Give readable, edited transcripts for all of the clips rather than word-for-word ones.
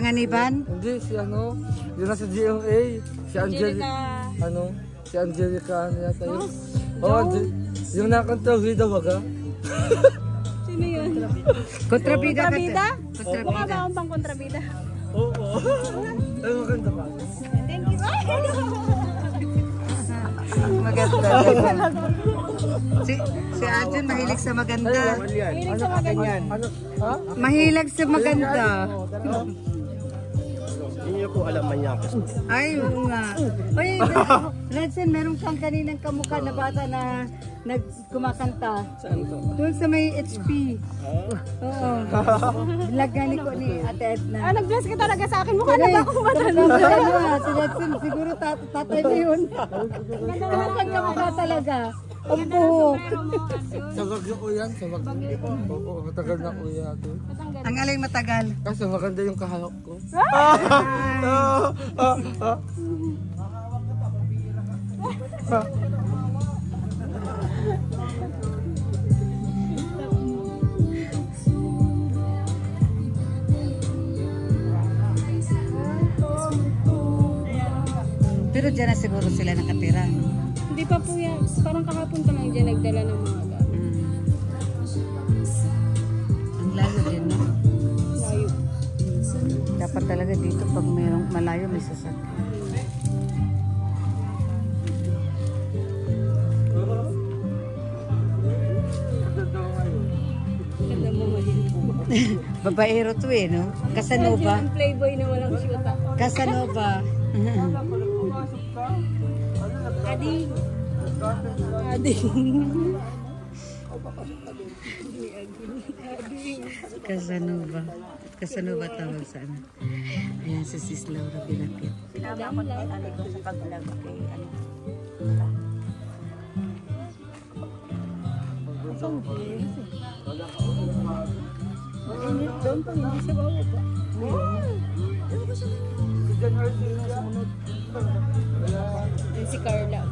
Panganiban? Hindi, si ano, yun na sa GMA, si Angelica, si Angelica, ano yata yun? Yung nakanta, Vida Waga. Sino yun? Kontrabida? Kontrabida? Mukha ba akong pang kontrabida? Oo. Ay, maganda pa. Thank you. Maganda. Si Arjun mahilig sa maganda. Mahilig sa maganda. Mahilig sa maganda. Hindi ko alam manyakas. Ay, oo nga. Oy, Redson, meron kang kaninang kamukha na bata na nagkumakanta. Saan to? Doon sa may HP. Oo. Lagani ko ni Ate Edna. Nag-bless ka talaga sa akin. Mukha na ba akong matanda? Si Redson, siguro tatay na yun. Kumukhang kamukha talaga. Ang buhok. Sabag na kuya, sabag na. Oo, matagal na kuya ito. Ang alay matagal. Kasi maganda yung kahawak ko. Pero dyan na siguro sila nakatira. Hindi pa po yan. Parang kahapon pa lang dyan nagdala ng mga gamit. Ang layo din, no? Layo. Dapat talaga dito pag mayroong malayo may sasakyan. Ganda mo ngayon. Babaero to eh, no? Casanova. Ang playboy na walang shoota. Casanova. Ading. Ading. Casanova. Casanova tawag sa ano. Ayan si Sis Laura Bilapit. Sinama ko na yung ko sa pag-vlog kay ano. Init doon pag hindi siya bawat. Si Carla.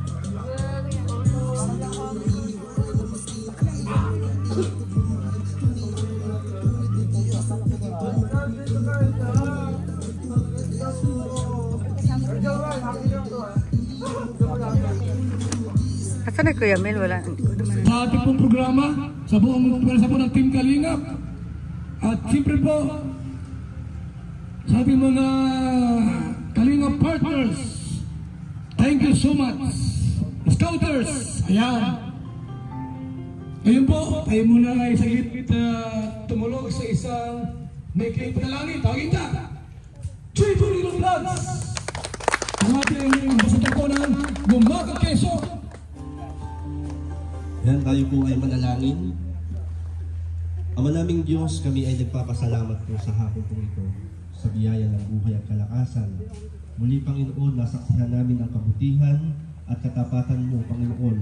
Asan na Kuya Mel? Wala. Sa ating pong programa, sa buong pwersa po ng Team Kalingap. At siyempre po, sa ating mga Kalingap partners, thank you so much. Scouters, ayan. Ngayon po, tayo muna ay saglit tumulog sa isang maikling panalangin. Tawagin na, Chico Little Vlogs! Ang ating masutang po ng Gumaga Keso. Yan, tayo po ay manalangin. Ama naming Diyos, kami ay nagpapasalamat po sa hapon po ito sa biyaya ng buhay at kalakasan. Muli, Panginoon, nasaksihan namin ang kabutihan at katapatan mo, Panginoon,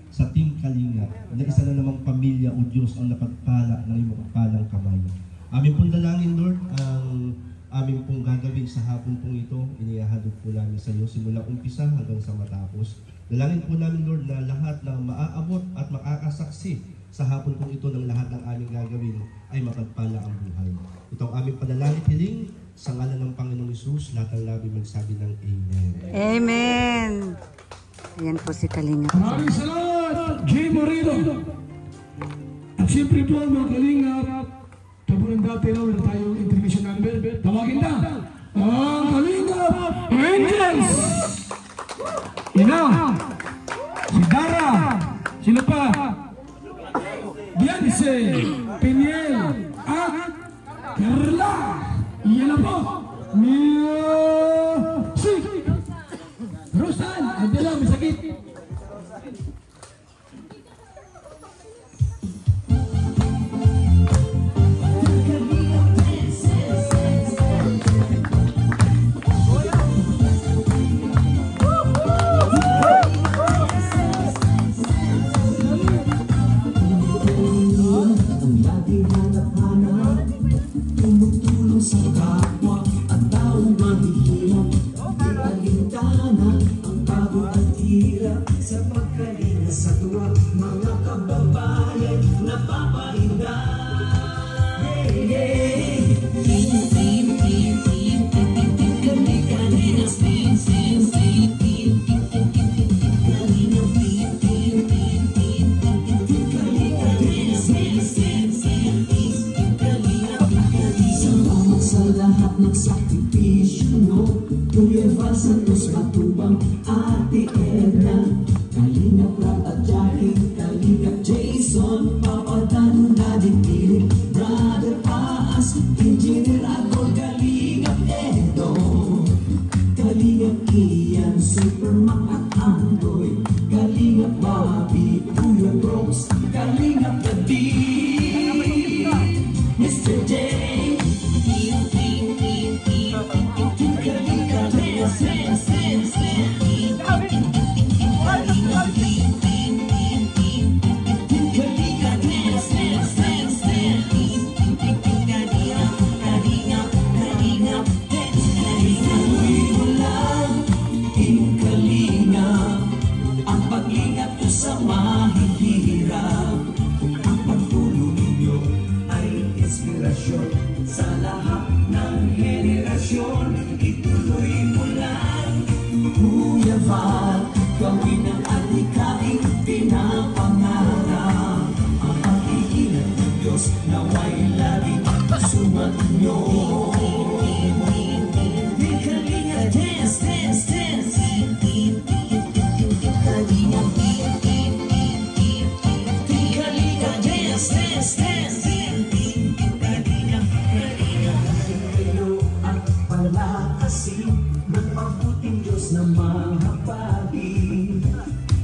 sa Team Kalingap na isa na namang pamilya o Diyos ang napagpala ng iyong palang kamay. Amin pong dalangin, Lord, ang amin pong gagawin sa hapon pong ito, inihahalog po namin sa iyo simula umpisa hanggang sa matapos. Dalangin po namin, Lord, na lahat na maaabot at makakasaksi sa hapon pong ito ng lahat ng aming gagawin ay mapagpala ang buhay. Ito ang aming panalangin hiling sa ngalan ng Panginoong Hesus, lahat ng labi magsabi ng Amen. Amen. Ayan po si Kalingap. Maraming salamat, Jay Moreno. At siyempre po mga Kalingap, tabunan dati na wala tayong intermission number. Tawagin na, ang Kalingap Angels! Ina, si Dara, sino pa? Beyonce, Piniel, at Carla. Iyan na po. Music! Rosan, Adela, may sakit. Team Ate Edna, Kalingap Rob at Jackie, Kalingap Jason, Papa Dan, Daddy Philip, Brother Paas, Engineer ako, Kalingap Edo, Kalingap Ian, Superman at Andoy, Kalingap Bobby, Kuya Brooks, Kalingap David, Mr. J, Kalingap ang pag-ingat nyo sa mahihirap, ang pagtulong ninyo ay inspirasyon sa lahat ng henerasyon. Ituloy mo lang, Kuya Val, gawin ang adhikaing pinapangarap. Ang pag-iingat ng Diyos naway laging sumainyo. Kalingap dance, dance, dance. Kalingap dance, dance, dance. Kayo at palakasin ng mabuting Diyos na mahapagi.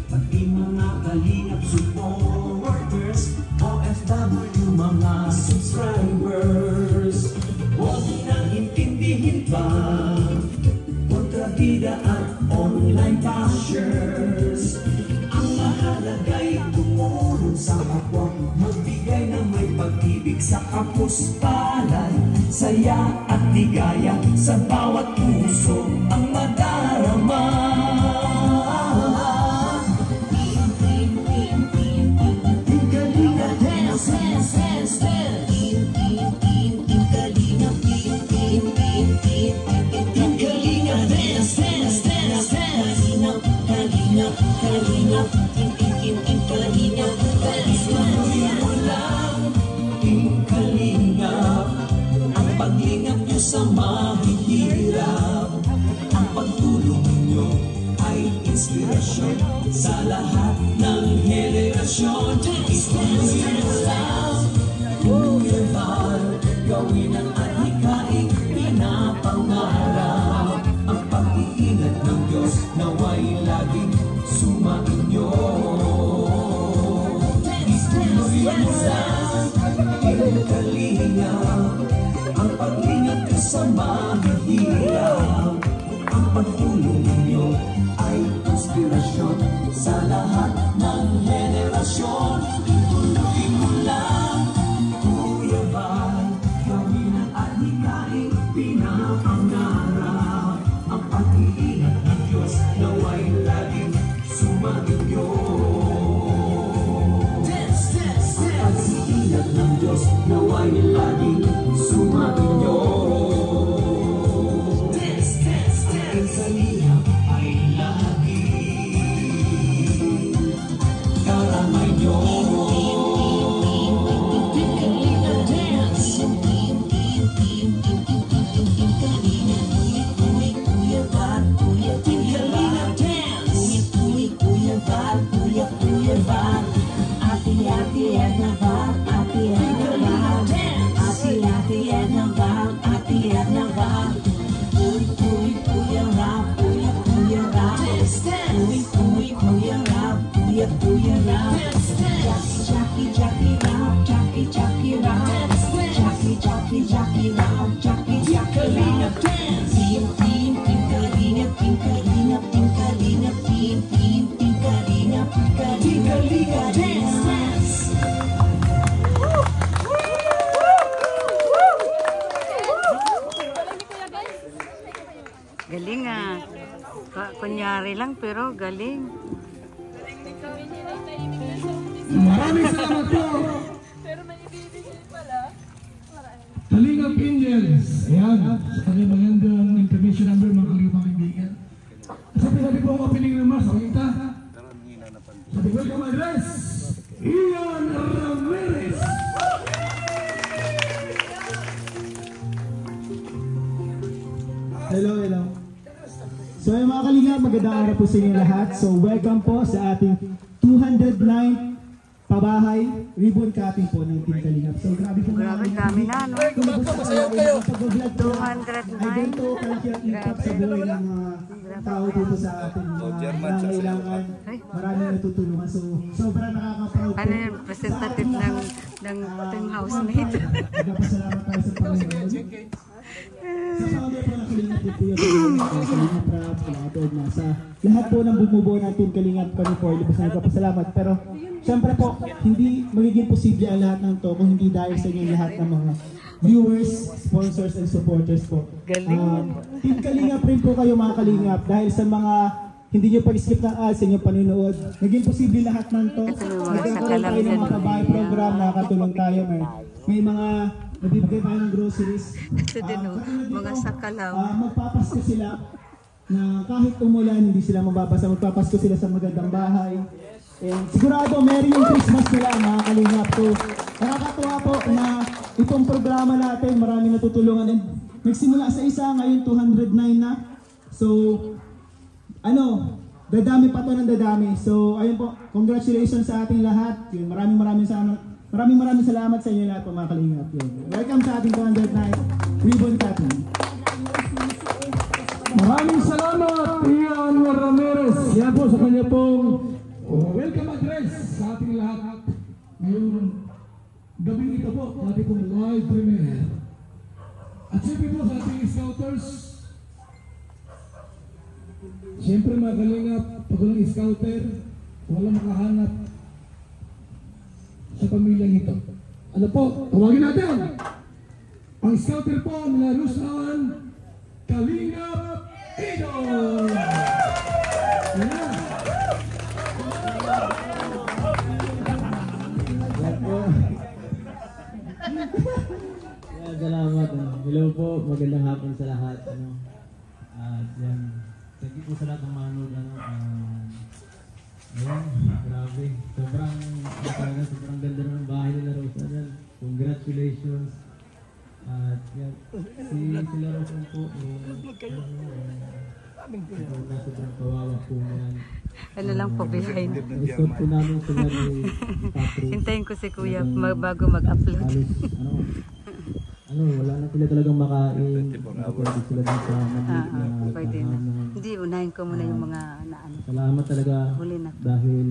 Pati mga kalingap supporters, OFW mga subscribers, huwag nang intindihin pa kontrabida at online bashers. Ang mahalaga'y tumulong sa kapwa, magbigay ng may pag-ibig sa kapuspalad, saya at ligaya sa bawat puso ang madarama. Kalingap dance, dance, dance, dance. Kalingap dance, dance, dance, dance. Kalingap, Kalingap, Kalingap dance. Tuloy mo lang, Kalingap, ang pag-ingat nyo sa mahihirap, ang pagtulong nyo ay inspirasyon sa lahat ng henerasyon. Ituloy mo lang, Kuya Val, gawin ang adhikaing pinapangarap, ang pag-iingat ng Diyos naway laging sumainyo. Ituloy mo lang, Kalingap, ang pag-ingat nyo sa mahihirap, ang pagtulong ninyo ay inspirasyon sa lahat ng henerasyon. Ituloy mo lang, Kuya Val, gawin ang adhikaing pinapangarap, ang pag-iingat ng Diyos naway laging sumainyo. Dance, dance, dance. Ang pag-iingat ng Diyos naway laging sumainyo. Dance, dance, dance. Ang kalingap ay laging karamay nyo. Kalingap dance. Kuya Val, Kalingap dance. Kuya Val, Kuya Val. Ate Edna Val, Ate Edna Val. Ate Edna Val, Ate Edna Val. Kuya Rob, Kuya Rob. Kuya Rob, Kuya Rob. Jackie Rob, Jackie Rob. Jackie Rob, Jackie Rob. Team Kalingap, Team Kalingap, Team Kalingap, Team Kalingap, Team Kalingap, dance. Galing ah. Kunyari lang pero galing. Maraming salamat po. Kalingap Angels. Ayan, sa kanyang magandang information number mga kalingap kaibigan. Sabi po ang opening remarks. Pakita. Sabi welcome address, Ian Ramirez. Hello. So yung mga kalingap, magandang araw po sa inyo lahat. So welcome po sa ating 209 pabahay ribbon cutting po ng Team Kalingap. So grabe po Grabe, dami na, no? Masayaw kayo. 209. Ay ganito kalaki ang impact sa buhay ng mga tao dito sa ating mga nangailangan. Maraming natutulungan. So sobrang nakaka-proud po. Ano yung representative ng ating housemate? Nagpapasalamat tayo sa Panginoon. Sa founder po ng Kalingap din po yung Kalingap Rap, Kalingap Edna, sa lahat po ng bumubuo ng Team Kalingap kami po, lubos na nagpapasalamat. Pero siyempre po, hindi magiging posible ang lahat ng to kung hindi dahil sa inyo lahat ng mga viewers, sponsors, and supporters po. Team Kalingap rin po kayo mga Kalingap dahil sa mga hindi nyo pag-skip ng ads sa inyong panunood. Naging posible lahat ng to. Nagkakaroon tayo ng mga pabahay program, nakakatulong tayo. May mga nabibigay tayo ng groceries. Ito din o, mga sakalaw. Magpapasko sila na kahit umulan, hindi sila mababasa. Magpapasko sila sa magandang bahay. And sigurado, Merry Christmas nila mga Kalingap. So, nakakatuwa po na itong programa natin, marami natutulungan. And nagsimula sa isa, ngayon 209 na. So, dadami pa to ng dadami. So, ayun po, congratulations sa ating lahat. Yun, maraming salamat sa inyo lahat po mga Kalingap. Yun. Welcome sa ating 209 ribbon cutting. Maraming salamat, Ian Ramirez. Yan po sa kanya pong welcome address sa ating lahat. Ngayong gabing ito po, sa ating pong live premiere. At siyempre po sa ating scouters, siyempre mga Kalingap, pag walang scouter, walang makahanap sa pamilyang ito. Ano po, tawagin natin ang scouter po nila Ruslan Kalingap Idol! Ayan. Salamat. Hello po, magandang hapon sa lahat. At yan, thank you po sa lahat ng manood. Ayan, grabe. Sobrang ganda ng bahay nila Rosanan. Congratulations. At yan, sila Rosan po. Sobrang kawawa po yan. Ano lang po behind. Stop po namin sila ni Patro. Hintayin ko si Kuya bago mag-upload. Wala na sila talagang makain. Pwede sila din sa maliit na tahanan. Hindi, unahin ko muna yung mga naano. Salamat talaga dahil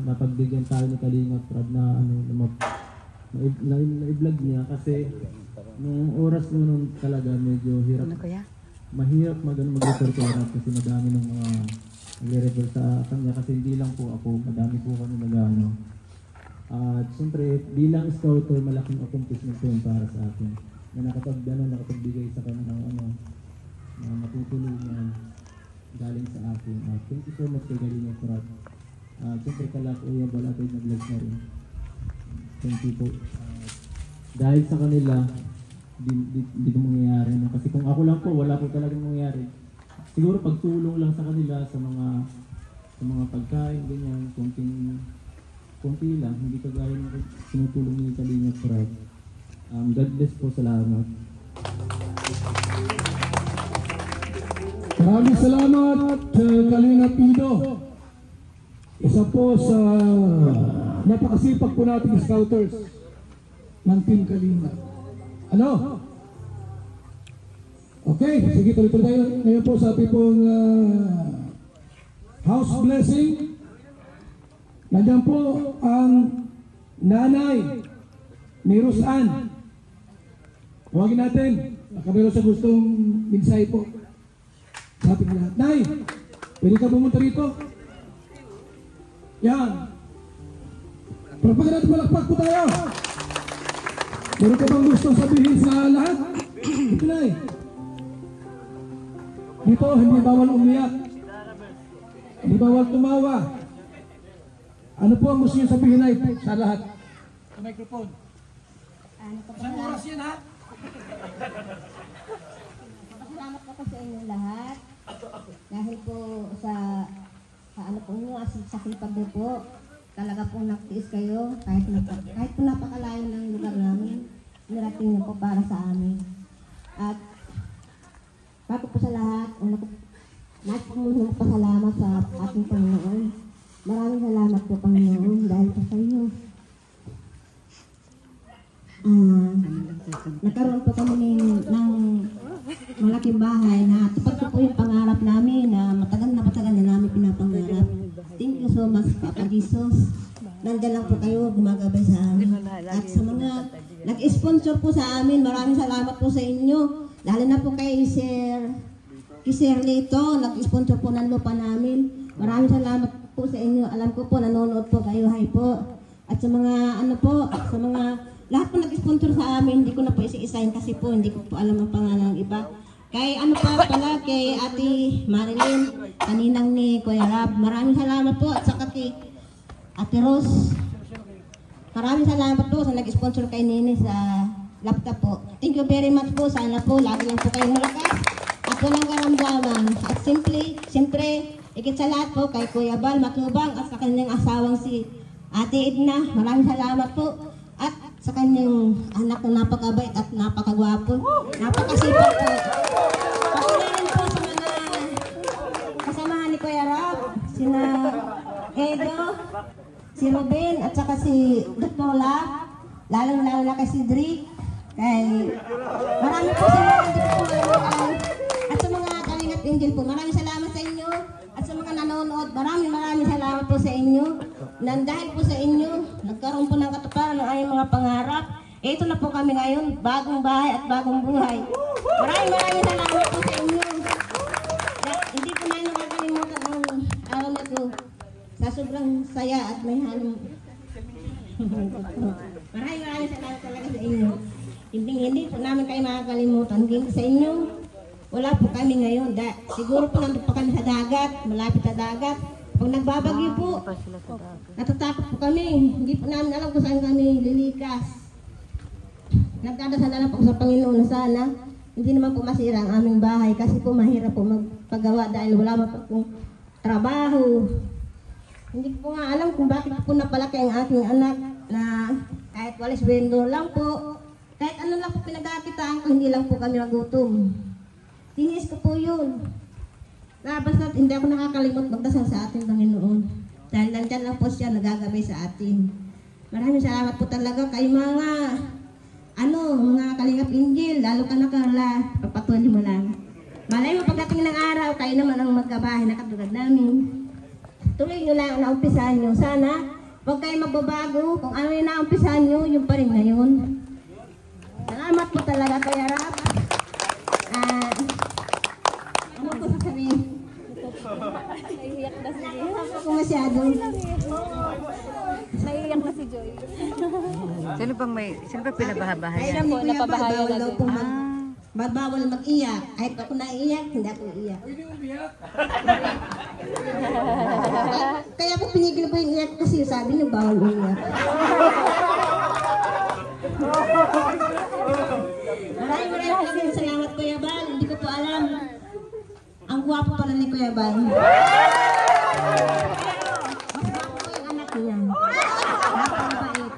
napagbigyan tayo ni Kalingap Rab na na-vlog niya kasi nung oras nun talaga medyo hirap. Ano kaya? Mahirap mag-refer ko kasi madami ng mga nag-refer sa kanya kasi hindi lang po ako, madami po kami nag-ano. At siyempre, bilang scouter, malaking accomplishment po para sa akin. Na nakapagbigay sa kanya ng na matutulungan galing sa akin. Thank you so much kay Kalingap Rab. Siyempre kalap o yung balatay na vlog na rin. Thank you po. Dahil sa kanila, hindi ko mangyayari. Kasi kung ako lang po, wala po talagang mangyayari. Siguro pagtulong lang sa kanila sa mga pagkain, ganyan, konti lang, hindi kagaya ng sinutulong ni Kalingap Rab. God bless po, salamat. Maraming salamat, Kalingap Ido. Isa po sa napakasipag po nating scouters ng Team Kalingap. Ano? Okay, sige, tuloy-tuloy tayo. Ngayon po sa ating pong house blessing. Nandiyan po ang nanay ni Rusan. Huwagin natin. Nakabiro sa gustong minsay po sa ating lahat. Nay, pwede ka pumunta rito? Yan. Pagpagin natin, malakpak po tayo. Meron ka bang gustong sabihin sa lahat? Ito, Nay. Dito, hindi bawal umiyak. Hindi bawal tumawa. Ano po ang gusto niyo sabihin, Nay, sa lahat? Sa microphone. Isang oras yan, ha? Salamat po sa inyong lahat. Dahil po sa ano po nyo, sa sipag niyo po, talaga po nagtiis kayo, kahit po napakalayo ng lugar namin, nirating niyo po para sa amin. At bago po sa lahat, Lahat po nagpasalamat sa ating Panginoon. Maraming salamat po, Panginoon, dahil po sa iyo. Nagkaroon po kami ng malaking bahay na tupad po yung pangarap namin na matagal na namin pinapangarap. Thank you so much, Papa Jesus. Nandiyan lang po kayo, gumagabay sa amin. At sa mga nag-sponsor po sa amin, maraming salamat po sa inyo. Lalo na po kay Sir Lito, nag-sponsor po ng lupa namin. Maraming salamat po sa inyo. Alam ko po, nanonood po kayo. Hi po. At sa mga, sa mga, lahat po nag-sponsor sa amin, hindi ko na po isi-isahin kasi po, hindi ko po alam ang pangalan ng iba. Kay kay Ate Marilyn, kaninang ni Kuya Rab. Maraming salamat po. At saka kay Ate Rose. Maraming salamat po sa nag-sponsor kay Nini sa laptop po. Thank you very much po. Sana po, lagi lang po kayong malakas at walang karamdaman. At siyempre, ikit sa lahat po kay Kuya Bal Matubang at sa kanyang asawang si Ate Edna. Maraming salamat po. At sa kanyang anak na napakabait at napakagwapo. Napakasipag po. Patuloy po sa mga kasamahan ni Kuya Rab, sina Edo, si Ruben, at saka si Dr. Lab, lalong-lalo na kay si Drake. Marami po sa mga at sa mga Kalingap Angel po, maraming salamat sa inyo. At sa mga nanonood, maraming salamat po sa inyo. Dahil po sa inyo, nagkaroon po ng katuparan ng aming mga pangarap. Ito na po kami ngayon, bagong bahay at bagong buhay. Maraming salamat po sa inyo. Hindi po namin nakakalimutan ang araw na ito. Sa sobrang saya at may halong. Maraming salamat talaga sa inyo. Hindi po namin kayo makakalimutan. Hindi sa inyo, wala po kami ngayon. Siguro po nandun pa kami sa dagat, malapit sa dagat. Pag nagbabagyo po, natatakot po kami. Hindi po namin alam kung saan kami lilikas. Nagdadasal na lang po sa Panginoon na sana hindi naman po masira ang aming bahay kasi po mahirap po magpagawa dahil wala pa pong trabaho. Hindi ko nga alam kung bakit po napalaki ang aking anak na kahit walis bendo lang po. Kahit ano lang po pinagkakitaan ko, hindi lang po kami nagutom. Tinis ko po yun. Basta hindi ako nakakalimot magdasal sa ating Panginoon. Dahil nandyan lang po siya nagagabay sa atin. Maraming salamat po talaga kay mga Kalingap Angel, lalo ka na Carla, papatuloy mo lang. Malay mo pagdating ng araw, kayo naman ang magkabahay na katulad namin. Tuloy nyo lang ang naumpisahan nyo. Sana, huwag kayo magbabago. Kung ano yung naumpisahan nyo, yung pa rin ngayon. Salamat po talaga kay Rab. Ano po sasabihin? Naiiyak na si Joy. Ako masyado. Naiiyak na si Joy. Sino bang pinabahabahayan? Siya po, napabahayan na daw po bawal mag-iyak. Kahit ako naiiyak, hindi ako iiyak. Kaya po pinigil po yung iyak kasi sabi niyo bawal iiyak. Maraming salamat Kuya Bal. Hindi ko po alam. Ang guwapo pala ni Kuya Bal. Mas guwapo po yung anak niya. Napakabait.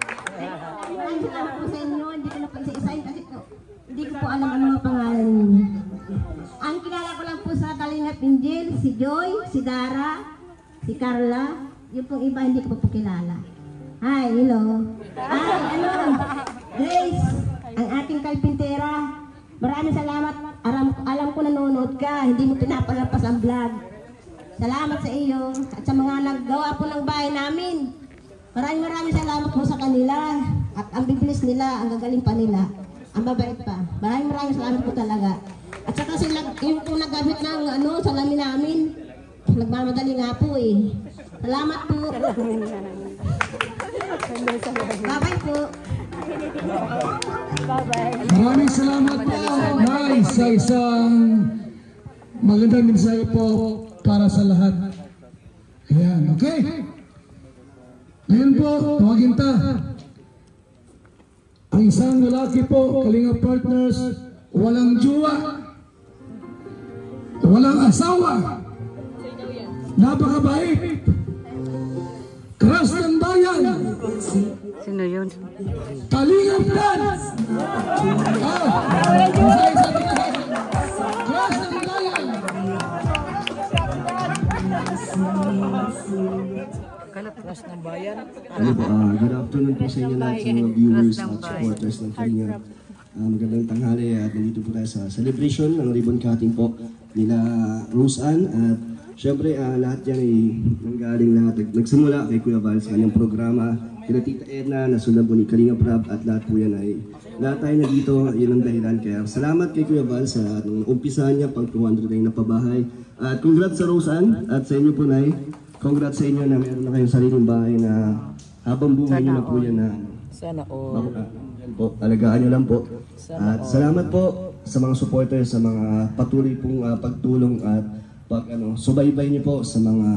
Maraming salamat po sa inyo. Hindi ko na po isa-isahin kasi po hindi ko po alam ano mga pangalan niyo. Ang kilala ko lang po sa Kalingap Angel, si Joy, si Dara, si Carla. Yung pong iba hindi ko po kilala. Hi, hello. Hi, Grace, ang ating kalpintera. Maraming salamat. Alam ko nanonood ka. Hindi mo pinapalampas ang vlog. Salamat sa iyo. At sa mga naggawa po ng bahay namin. Maraming salamat po sa kanila. At ang bibilis nila, ang gagaling pa nila. Ang babait pa. Maraming salamat po talaga. At saka sila, yung po naggamit ng salamin namin. Nagmamadali nga po eh. Salamat po. Bye-bye po. Bye-bye. Maraming salamat po. Nice sa isang magandang mensahe po para sa lahat. Ayan, okay. Ngayon po, tawagin ta. Ang isang lalaki po, Kalingap Partners, walang jowa, walang asawa, napakabait, crush ng bayan. Sino yun? Kalingap Dance! Crush ng bayan! Kalapras ng bayan. Hello po, good afternoon po sa inyo lahat sa mga viewers at supporters ng Kalingap. Magandang tanghali at nandito po tayo sa celebration ng ribbon cutting po nila Rose Ann at syempre lahat yan ay nanggaling lahat. Nagsimula kay Kuya Val sa kanyang programa, kina Tita Edna, nasundan po ni Kalingap Rab at lahat po yan ay lahat tayo na dito, yun ang dahilan. Kaya salamat kay Kuya Val sa nung umpisa niya pang 200 na napabahay. At congrats sa Rose Ann at sa inyo po Nay. Congrats sa inyo na meron na kayong sariling bahay na habang buhay nyo na po yan na sana all. Yan po, alagaan nyo lang po. At salamat po sa mga supporters, sa mga patuloy pong pagtulong at subaybay nyo po sa mga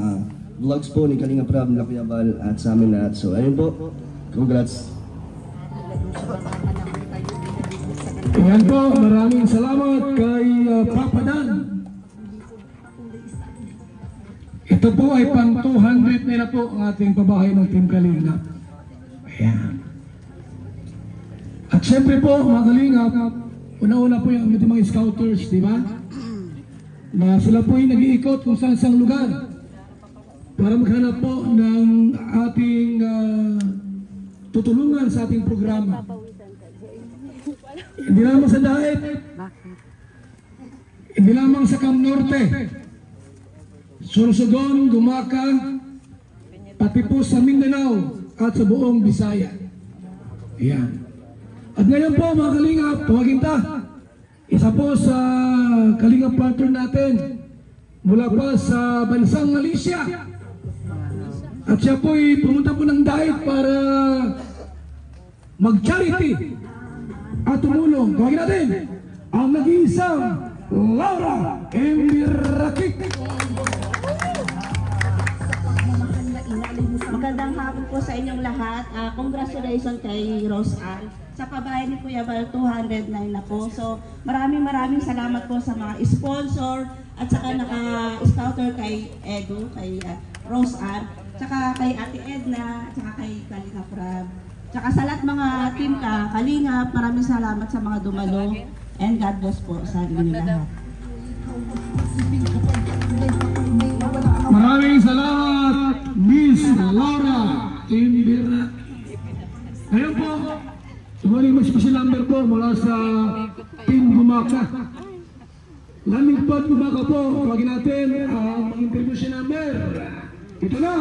vlogs po ni Kalingap Rab, na Kuya Val at sa amin lahat. So ayun po, congrats. Ayan po, maraming salamat kay Papa Dan. Ito po ay pang 200 nila po ang ating pabahay ng Team Kalingap. Ayan. At syempre po, mga Kalingap, una-una po yung mga scouters, di ba? Na sila po ay nag-iikot kung saan-sang lugar para maghanap po ng ating tutulungan sa ating programa. Hindi lamang sa Daet, hindi lamang sa Cam Norte, Sorsogon, Gumaka, pati po sa Mindanao at sa buong Bisaya. Ayan. At ngayon po mga Kalingap, tawagin ta. Isa po sa Kalingap partner natin mula pa sa bansang Malaysia. At siya po ay pumunta po ng Daet para mag-charity at tumulong. Tawagin natin ang nag-iisang Laura Emirakik. Magandang hapon po sa inyong lahat. Congratulations kay Rose Ann. Sa pabahay ni Kuya Val, 209 na po. So maraming salamat po sa mga sponsor at saka naka-scouter kay Edu, kay Rose Ann, saka kay Ate Edna, saka kay Kalingap Rab. Saka sa lahat mga team Kalingap, maraming salamat sa mga dumalo. And God bless po sa inyo lahat. Maraming salamat, Miss Laura Emirakik. Ngayon po, sumaling may special number po mula sa Team Gumaka. Lamig po at Gumaka po, tawagin natin ang interview number. Ito na!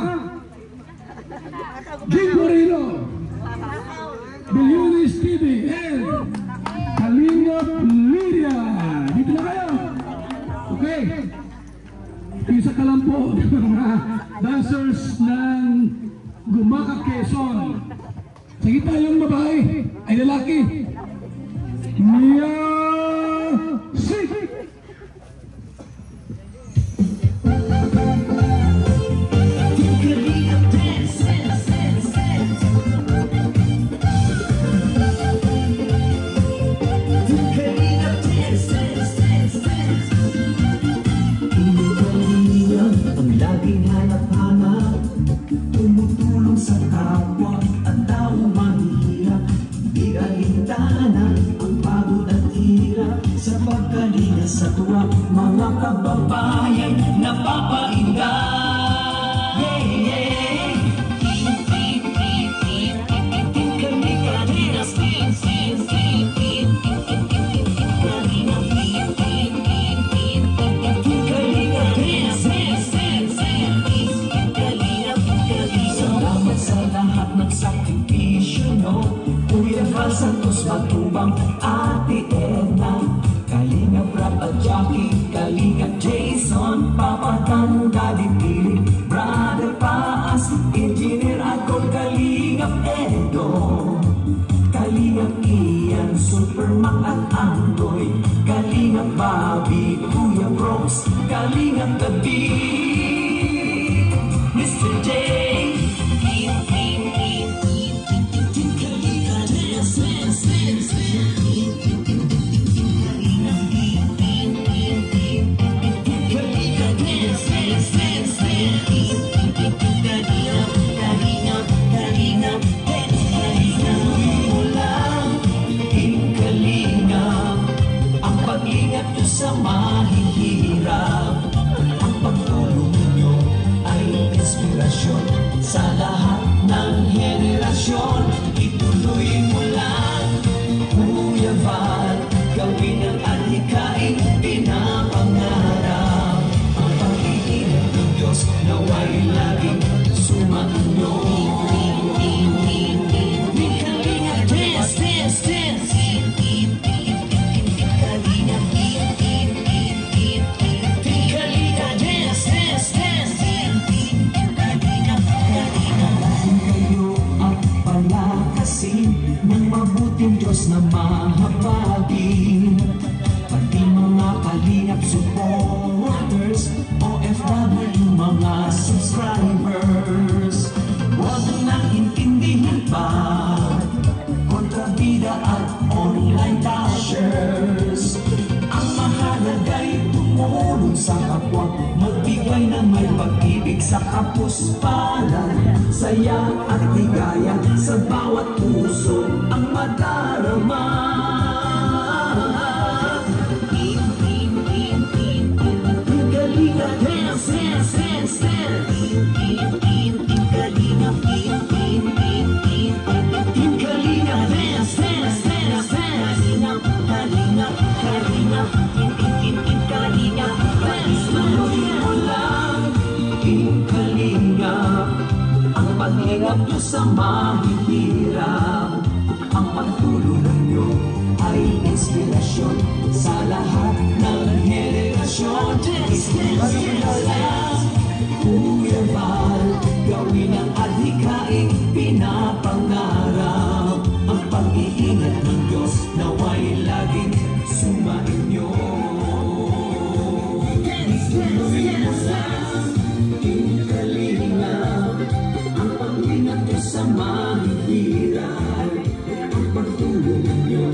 Jim Moreno, Billionis TV, and Kalingap Lydia. Dito na kayo. Okay. Isa ka lang po mga dancers ng Gumaka Quezon. Sa gitna yung babae ay lalaki. Mia Sik! Laging hanap-hanap, tumutulong sa kapwa at tao mahirap. Di alintana ang pagod at hirap sa pagkalinga sa tuwa. Mga kababayan napapainda. Santos Matubang, Ate Edna, Kalingap Rab at Jackie, Kalingap Jason, Papa Dan, Daddy Philip, Brother Paas, Engineer Akol, Kalingap Edo, Kalingap Ian, Supermac at Andoy, Kalingap Bobby, Kuya Brooks, Kalingap Gabi, Mr. J. Sa mahihirap, ang inspirasyon sa lahat ng henerasyon. Ituloy mo lang, Kuya Val, gawin ang adhikain pinapangarap. Ang pag-iingat ng Diyos nawa'y laging sumainyo. Ng mabuting Diyos na mahabagin, pati mga kalingap supporters, OFW mga subscribers. Huwag nang intindihin pa kontrabida at online bashers. Ang mahalaga'y tumulong sa kapwa, magbigay na may pag-ibig sa kapuspalan, saya at ligaya sa bawat puso ang madarama. Kalinga, dance, dance, dance, dance. Kalinga, Kalinga, dance, dance, dance, dance. Kalinga, Kalinga, Kalinga, dance. Tuloy mo lang, Kalinga, ang paghingap nyo sa mahihirap. Ang pagtulong ninyo ay inspirasyon sa lahat ng henerasyon. Kuya Val, gawin ang adhikain pinapangarap. Ang pag-iingat ng Diyos nawa'y laging sumainyo. Ang pag-ingat nyo sa mahihirap. Ang pagtulong ninyo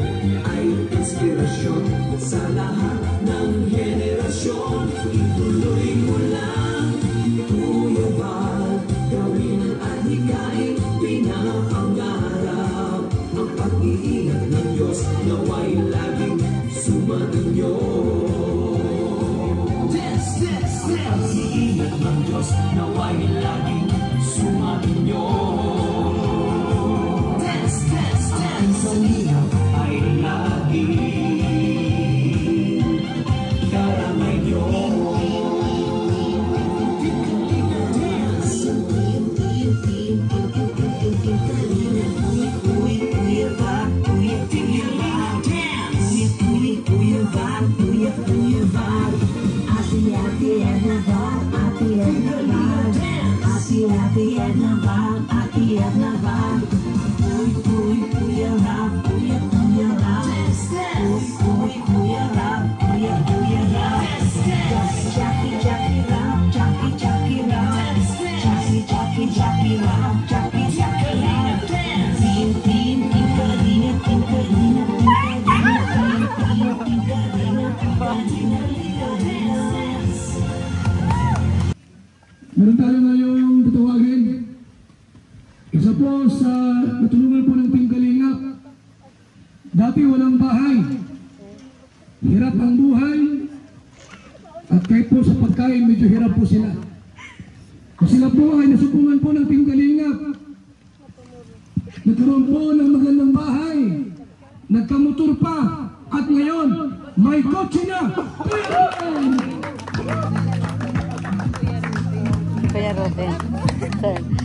ay inspirasyon sa lahat ng henerasyon. Ituloy mo lang, Kuya Val, gawin ang adhikain pinapangarap. Ang pag-iingat ng Diyos nawa'y laging sumainyo. Ang pag-iingat ng Diyos nawa'y laging sumainyo. Ang salihap ay laging karamay nyo. Meron tayo ngayong tatawagin. Isa po sa natulungan po ng Team Kalingap. Dati walang bahay. Hirap ang buhay. At kahit po sa pagkain, medyo hirap po sila. Sila po ay nasupungan po ng Team Kalingap. Nagkaroon po ng magandang bahay. Nagkamotor pa. At ngayon, may kotse na. Kuya Robin.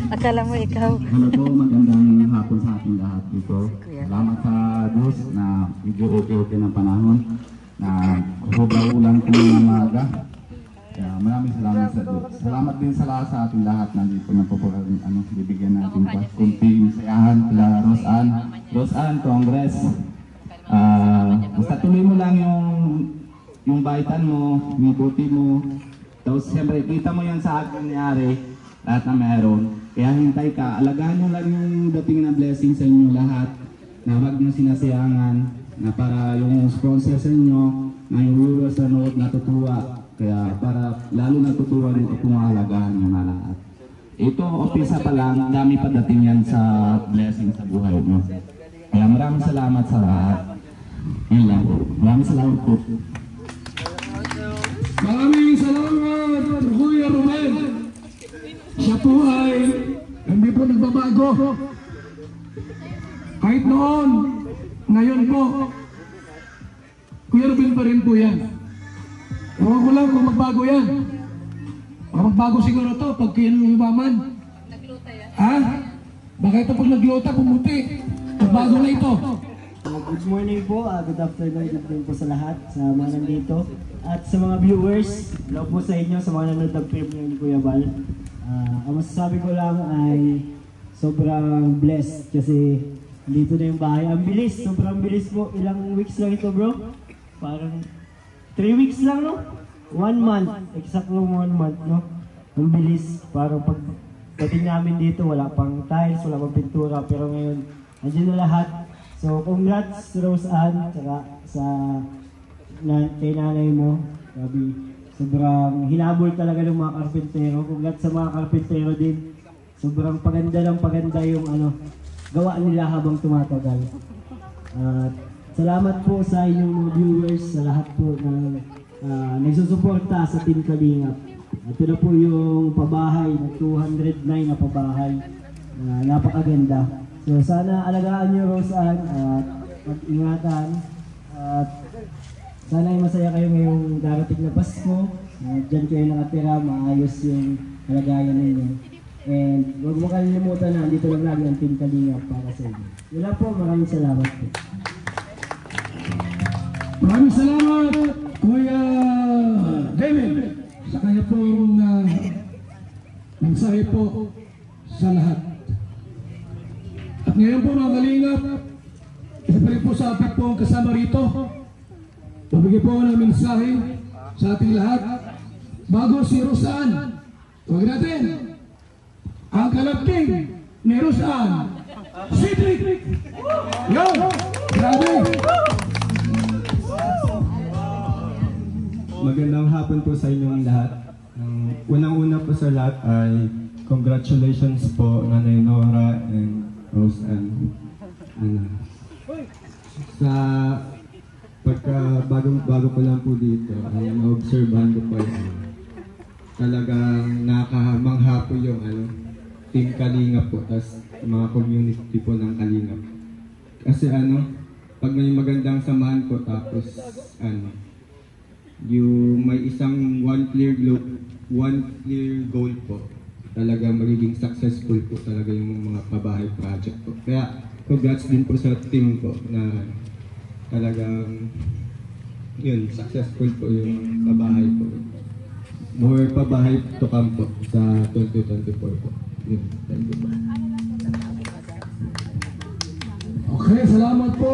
Akala mo ikaw. Hello po, magandang hapon sa ating lahat dito. Salamat sa Diyos na medyo okay ng panahon na sobrang ulan po ng umaga. Kaya maraming salamat sa Diyos. Salamat din sa lahat sa ating lahat na dito na po bibigyan natin pa. Kunting sayahan kila Roseanne, Congress. Basta tuloy mo lang yung baitan mo, yung puti mo. Tapos siyempre, kita mo yan sa akin nangyari, lahat na meron. Kaya hintay ka, alagaan nyo lang yung dating na blessing sa inyo lahat, na wag nyo sinasiyangan, na para yung sponsor sa inyo, na yung viewers na nood natutuwa. Kaya para lalo natutuwa nyo kung alagaan nyo na lahat. Ito, umpisa pa lang, dami pa dating yan sa blessing sa buhay nyo. Kaya maraming salamat sa lahat. Yun lang po. Maraming salamat po. Maraming salamat, Kuya Ruben. Siya po ay hindi po nagbabago. Kahit noon, ngayon po, Kuya Ruben pa rin po yan. Ewan ko lang kung magbago yan. Magbago siguro to pag kinumaman. Nagluta yan. Ha? Baka ito pag nagluta, pumuti. Magbago na ito. Good morning po, good afternoon, good morning po sa lahat, sa mga nandito. At sa mga viewers, hello po sa inyo, sa mga nanonood ng film ni Kuya Val. Ang masasabi ko lang ay sobrang blessed kasi dito na yung bahay. Ang bilis, sobrang bilis po. Ilang weeks lang ito bro? Parang 3 weeks lang no? 1 month, exactly 1 month no? Ang bilis, parang pagdating namin dito wala pang tiles, wala pang pintura, pero ngayon andyan na lahat. So congrats Rose Ann, tsaka kay nanay mo. Grabe, sobrang hinabol talaga ng mga karpentero. Congrats sa mga karpentero din. Sobrang paganda ng paganda yung gawa nila habang tumatagal. At salamat po sa inyong mga viewers, sa lahat po na nagsusuporta sa Team Kalingap. Ito na po yung pabahay, 209 na pabahay. Napakaganda. So sana alagaan niyo Rose Ann at mag-ingatan. At sana ay masaya kayo ngayong darating na Pasko. Diyan kayo nakatira, maayos yung kalagayan ninyo. And huwag mo kalimutan na dito lang lagi ang Team Kalingap para sa inyo. Wala po, maraming salamat po. Maraming salamat, Kuya David, sa kanya pong mensahe po sa lahat. At ngayon po mga Kalingap, isa pa rin po sa ating pong kasama rito. Pabigyan po ng mensahe sa ating lahat. Bago si Rose Ann, huwag natin ang kalapking ni Rose Ann, Cedric! Yo! Grabe! Magandang hapon po sa inyong lahat. Unang-una po sa lahat ay congratulations po Nanay Nora and Rose Ann. Sa bago pa lang po dito, ay na-obserbahan ko po talagang nakamangha po yung Team Kalingap po, tas mga community po ng Kalingap. Kasi pag may magandang samahan po, tapos yung may isang one clear goal po, talaga magiging successful po talaga yung mga pabahay project po. Kaya congrats din po sa team ko na talagang yun, successful po yung pabahay po. More pabahay to come po sa 2024 po. Yun, thank you po. Okay, salamat po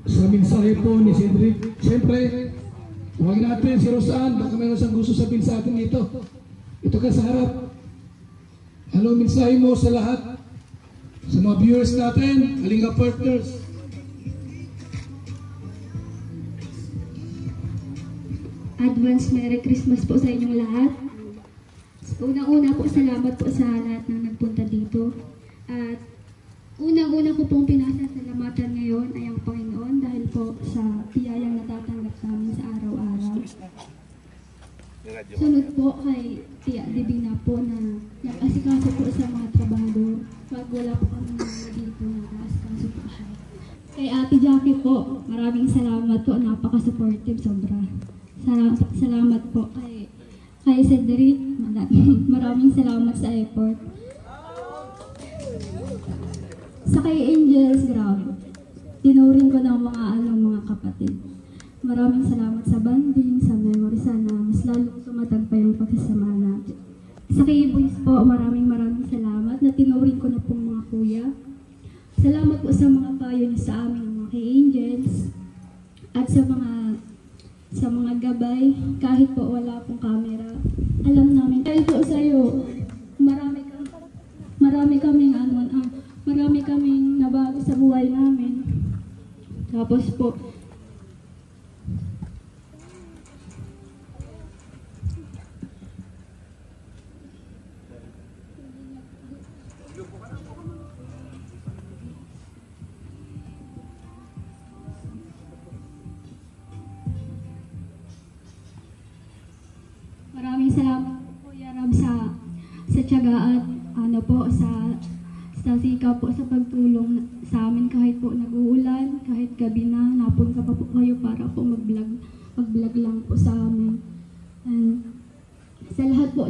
sa mensahe po ni Cedric. Siyempre, huwag natin si Rose Ann, baka mayroon siyang gusto sabihin sa atin ito. Ito ka sa harap. Ano mensahe mo sa lahat? Sa mga viewers natin, Kalingap partners. Advance Merry Christmas po sa inyong lahat. Unang-una po, salamat po sa lahat ng nagpunta dito. At unang-una ko pong pinasasalamatan ngayon ay ang Panginoon dahil po sa biyayang natatanggap namin sa araw-araw. Sunod po kay Tia Divina po na nag-asikaso po sa mga trabahador pag wala po kami mga dito nag-asikaso po siya. Kay Ate Jackie po, maraming salamat po, napaka-supportive sobra. Salamat po kay Cedric, maraming salamat sa effort. Sa kay Angels, grabe. Tinuring ko ng mga kapatid. Maraming salamat sa banding, sa memory, sana mas lalong sumatag pa yung pagsasama natin. Sa kay Boys po, maraming salamat na tinuring ko na pong mga kuya. Salamat po sa mga payo niyo sa amin, mga kay Angels, at sa mga gabay, kahit po wala pong camera. Alam namin, dahil po sa iyo, marami kaming nabago sa buhay namin. Tapos po, maraming salamat po Kuya Rab sa tiyaga at una po sa sika po sa pagtulong sa amin kahit po nag-uulan, kahit gabi na, napunta pa po kayo para po mag-vlog lang po sa amin. And sa lahat po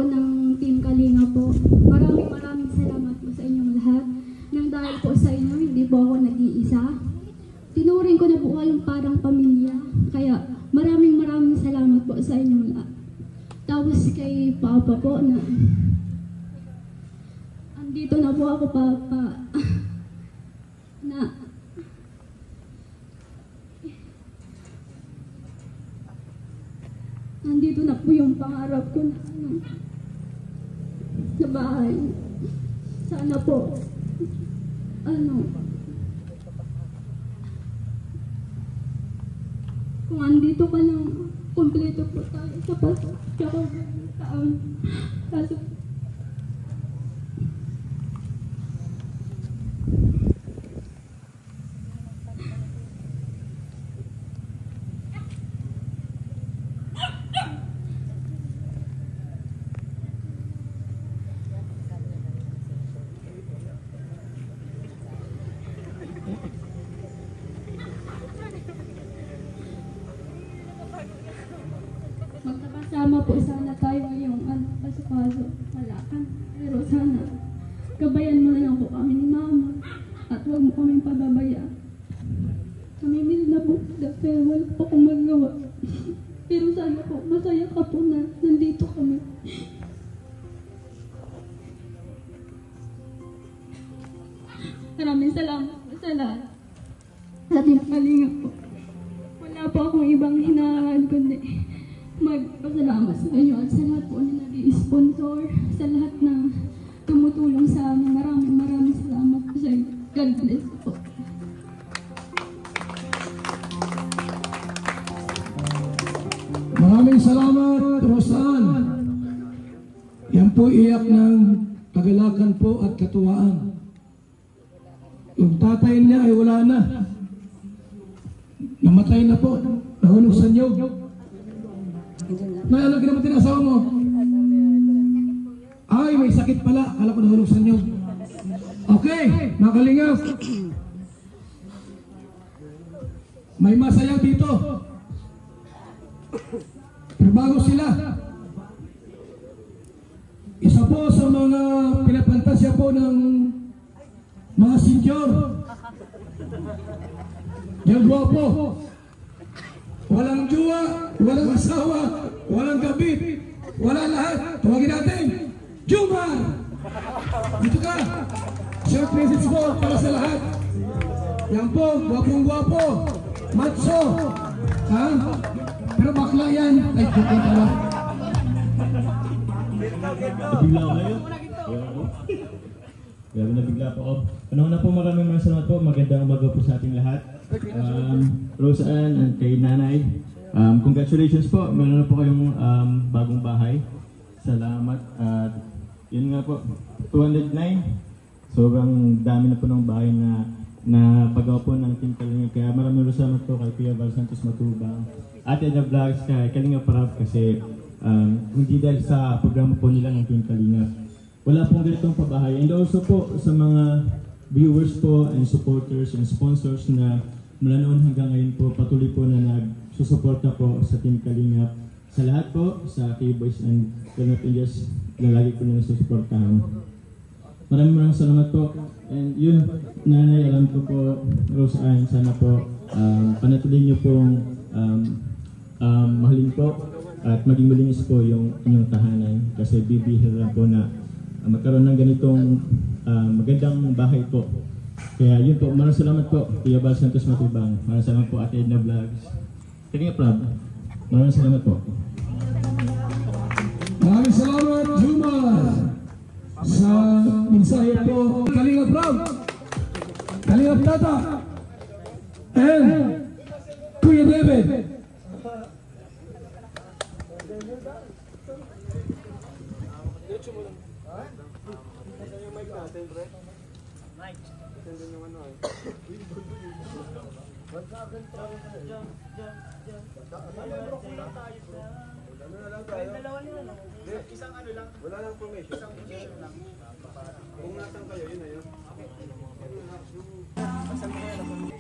ng Team Kalinga po, maraming salamat po sa inyong lahat. Nang dahil po sa inyo, hindi po ako nag-iisa. Tinuring ko na po kayong parang pamilya. Kaya maraming salamat po sa inyong lahat. Tapos kay Papa po na andito na po ako, Papa. Nandito na po yung pangarap ko na bahay. Sana po, kung andito ka lang, kumpleto po tayo sa taon. Kaso, magkakasama po sana tayo ngayong kaso wala ka. Pero sana, gabayan mo na lang po kami ni Mama at huwag mo kaming pababayaan. Namimili na po pero wala po akong magawa. Pero sana po, masaya ka po na nandito kami. Maraming salamat po sa lahat. Sa Team Kalinga po. Wala po akong ibang hinahangaan kundi magpasalamat sa inyo at sa lahat po na nag-i-sponsor, sa lahat na tumutulong sa amin. Maraming salamat po sa inyo. God bless po. Maraming salamat, Rosan. Yan po iyak ng kagalakan po at katuwaan. Yung tatay niya ay wala na. Namatay na po. Nahulog sa niyog. May alam ka naman tinasawa mo? Ay, may sakit pala. Akala ko nahulog sa niyog. Okay, mga Kalingap. May masayaw dito. Pero bago sila, isa po sa mga pinapantasya po ng mga senior. Yung gwapo. Walang jowa, walang asawa, walang gabit, wala lahat. Tawagin natin, Jumar! Dito ka. Short message po para sa lahat. Yan po, gwapong-gwapo, macho. Ha? Pero bakla yan. Ay, dito ka lang. Nabigla ko ngayon. Grabe nabigla po ako. Panahon na po, maraming salamat po. Magandang umaga po sa ating lahat. Roseanne and kay Nanay. Congratulations po. Meron na po kayong bagong bahay. Salamat. At yun nga po, 209. Sobrang dami na po ng bahay na pagawa po ng Team Kalinga. Kaya maraming salamat po kay Kuya Val Santos Matubang. Ate na Vlogs kay Kalinga Parap kasi hindi dahil sa programa po nila ng Team Kalinga. Wala pong ganitong pabahay. And also po sa mga viewers po and supporters and sponsors na mula noon hanggang ngayon po patuloy po na nagsusuporta po sa Team Kalinga. Sa lahat po, sa K-Boys and Kalinga Indias na lagi po nila susuportahan. Maraming salamat po. And yun, Nanay, alam ko po, Roseanne, sana po panatuloy niyo pong mahalin po at maging malinis po yung inyong tahanan kasi bibihira po na magkaroon ng ganitong magandang bahay po. Kaya yun po, maraming salamat po, Kuya Val Santos Matubang. Maraming salamat po, Ate Edna Vlogs. Kalinga Prab, maraming salamat po. Maraming salamat, Jumar, sa mensahe po. Kalinga Prab, Kalinga Tata, and Kuya David. Isang ano lang. Wala lang formation. Isang position lang. Kung nasan kayo, yun na yun. Okay. Pasan mo yan.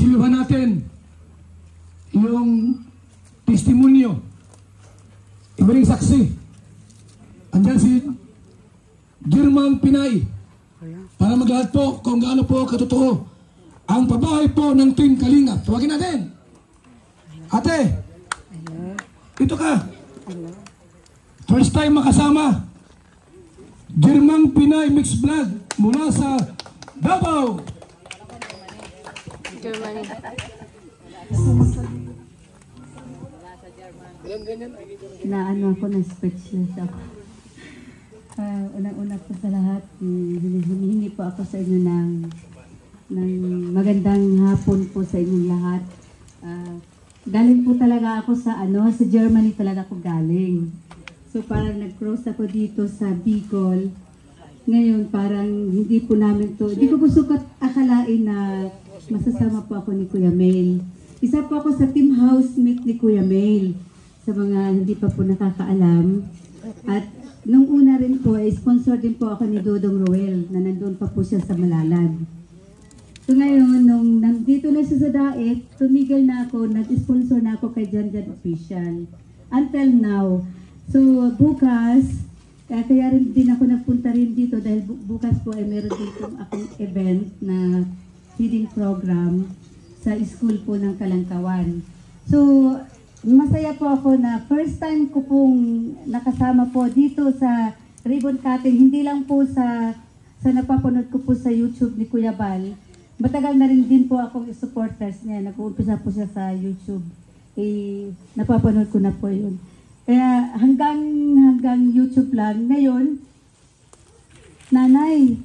Pasilyohan natin yung testimonyo, iba ring saksi. Andyan si German Pinay para maglahat po kung gaano po katotoo ang pabahay po ng Team Kalingap. Tawagin natin. Ate, dito ka. First time makasama. German Pinay Mixed Vlog mula sa Davao. Germany. Na ano ako, na speechless ako. Unang-una po sa lahat, hinihingi po ako sa inyo ng magandang hapon po sa inyong lahat. Galing po talaga ako sa sa Germany talaga ako galing. So parang nag-cross ako dito sa Bicol. Ngayon parang hindi po namin to, hindi ko po sukat akalain na masasama po ako ni Kuya Mail. Isa po ako sa team housemate ni Kuya Mail, sa mga hindi pa po nakakaalam. At nung una rin po, sponsor din po ako ni Dodong Roel, na nandun pa po siya sa Malalad. So ngayon, nung nandito na siya sa Daet, tumigil na ako, nag-sponsor na ako kay Janjan Official. Until now. So bukas, kaya rin din ako nagpunta rin dito dahil bukas po ay meron din po akong event na feeding program sa school po ng Kalangkawan. So, masaya po ako na first time ko pong nakasama po dito sa ribbon cutting. Hindi lang po sa napapanood ko po sa YouTube ni Kuya Bal. Matagal na rin din po akong supporters niya. Nag-uumpisa po siya sa YouTube. Napapanood ko na po yun. Kaya hanggang YouTube lang. Ngayon, Nanay,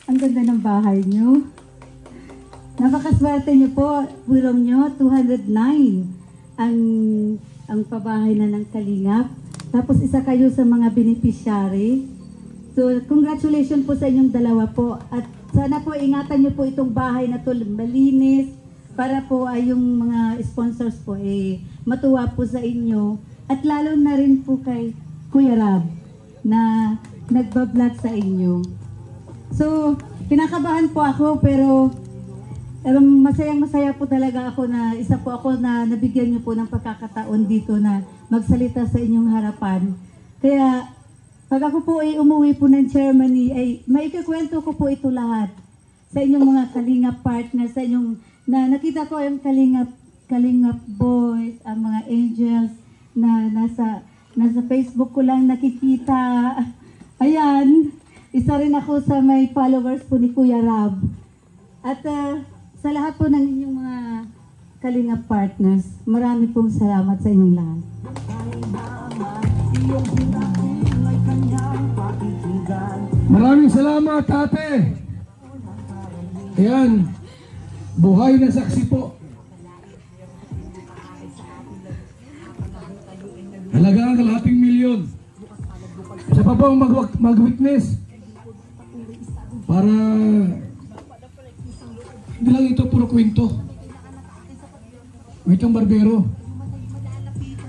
ang ganda ng bahay niyo. Napakaswerte niyo po. Pulong niyo, 209 ang pabahay na ng Kalingap. Tapos isa kayo sa mga beneficiary. So, congratulations po sa inyong dalawa po. At sana po ingatan niyo po itong bahay na to malinis para po ay yung mga sponsors po matuwa po sa inyo. At lalo na rin po kay Kuya Rab na nagbablog sa inyo. So, kinakabahan po ako pero masayang-masaya po talaga ako na isa po ako na nabigyan niyo po ng pagkakataon dito na magsalita sa inyong harapan. Kaya, pag ako po ay umuwi po ng Germany, ay maikukwento ko po ito lahat sa inyong mga Kalingap partners, sa inyong, na nakita ko yung Kalingap boys, ang mga angels, na nasa Facebook ko lang nakikita. Ayan, isa rin ako sa may followers po ni Kuya Rab. At sa lahat po ng inyong mga Kalingap partners, marami pong salamat sa inyong lahat. Maraming salamat, ate. Ayan, buhay na saksi po. Halagang kalahating milyon. Siya pa po mag-witness para hindi lang ito puro kwento. Itong barbero.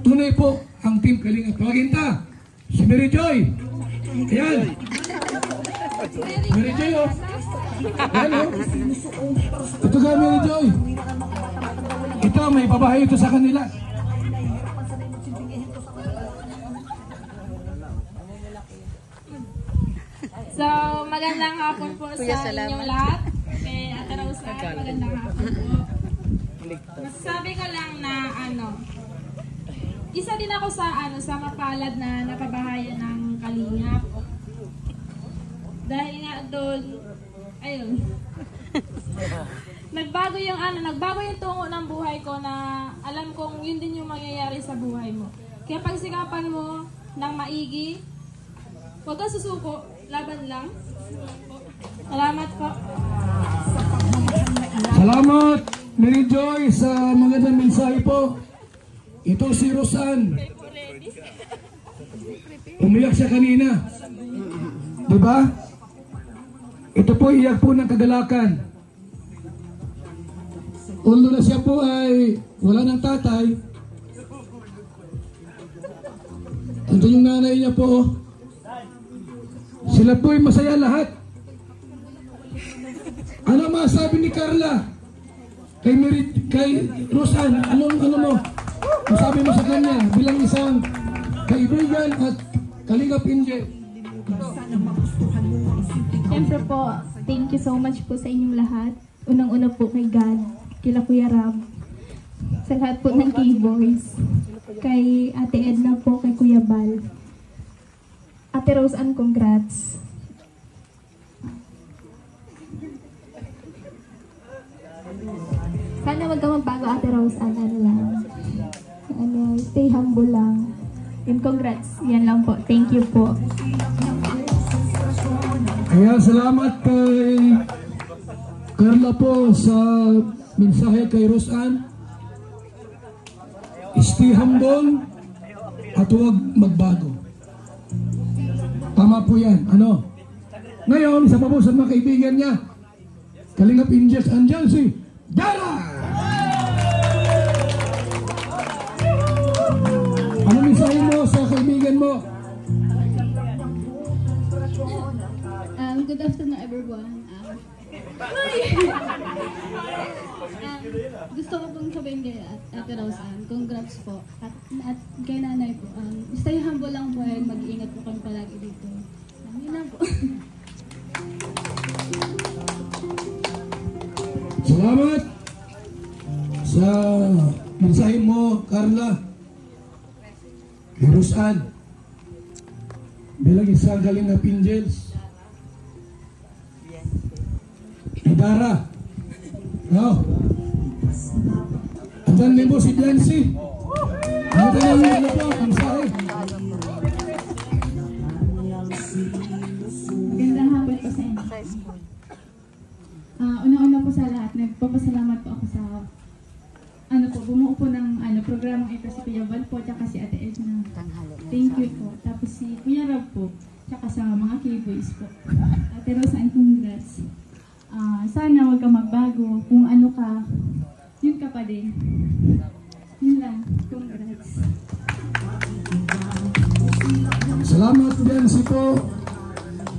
Tunay po ang Team Kalingap. Tawagin ta, si Mary Joy. Ayan. Mary Joy, oh. Ayan, oh. Ito ka, Mary Joy. Ito, may babahay ito sa kanila. So, magandang hapon po sa inyong lahat. Okay, Ate Rosa, magandang hapon po. Masasabi ko lang na isa din ako sa mapalad na napabahayan ng Kalingap. Dahil nga doon, ayun. nagbago yung tungo ng buhay ko na alam kong yun din yung mangyayari sa buhay mo. Kaya pagsikapan mo ng maigi, huwag kang susuko, laban lang. Salamat po. Salamat, Mary Joy, sa magandang mensahe po. Ito si Rosan. Umiyak siya kanina. Diba? Ito po iyak po ng kagalakan. Although na siya po ay wala ng tatay, ito yung nanay niya po. Sila po ay masaya lahat. Ano masabi ni Carla? kay Rosan, ano mo? Masabi mo sa kanya bilang isang kaibigan at Kalingap Angel. Siyempre po, thank you so much po sa inyong lahat. Unang-una po kay God, kila Kuya Rab, sa lahat po ng K-Boys, kay Ate Edna po, kay Kuya Bal. Ate Rose Ann, congrats. Sana wag ka magbago, Ate Rose Ann, stay humble lang. And congrats, yan lang po. Thank you po. Kaya salamat kay Carla po sa mensahe kay Rose Ann. Stay humble at huwag magbago. Tama po yan. Ano? Ngayon, isa pa po sa mga kaibigan niya, Kalingap Angels, andyan si Dara! Ano mensahe mo sa kaibigan mo? Good afternoon everyone. Gusto ko pong sabihin kay Ate Rose Ann, congrats po. At kay nanay po, stay humble lang po and mag-iingat po kami palagi dito. Yun lang po. Salamat sa mensahe mo, Carla. Kay Rose Ann, bilang isang Kalingap Angels. Dara. No. Andan din po si Blancy. Ano po? Ang sahe. Magandang hapon po sa inyo. Una-una po sa lahat, nagpapasalamat po ako sa bumuo po ng programang ito si Kuya Val po, tsaka si Ate Edna. Thank you po. Tapos si Kuya Rab po, tsaka sa mga K-Boys po. Ate Rose Ann, congrats. Sana huwag ka magbago. Kung ano ka, yun ka pa din. Yun lang. Congrats. Salamat Blancy po.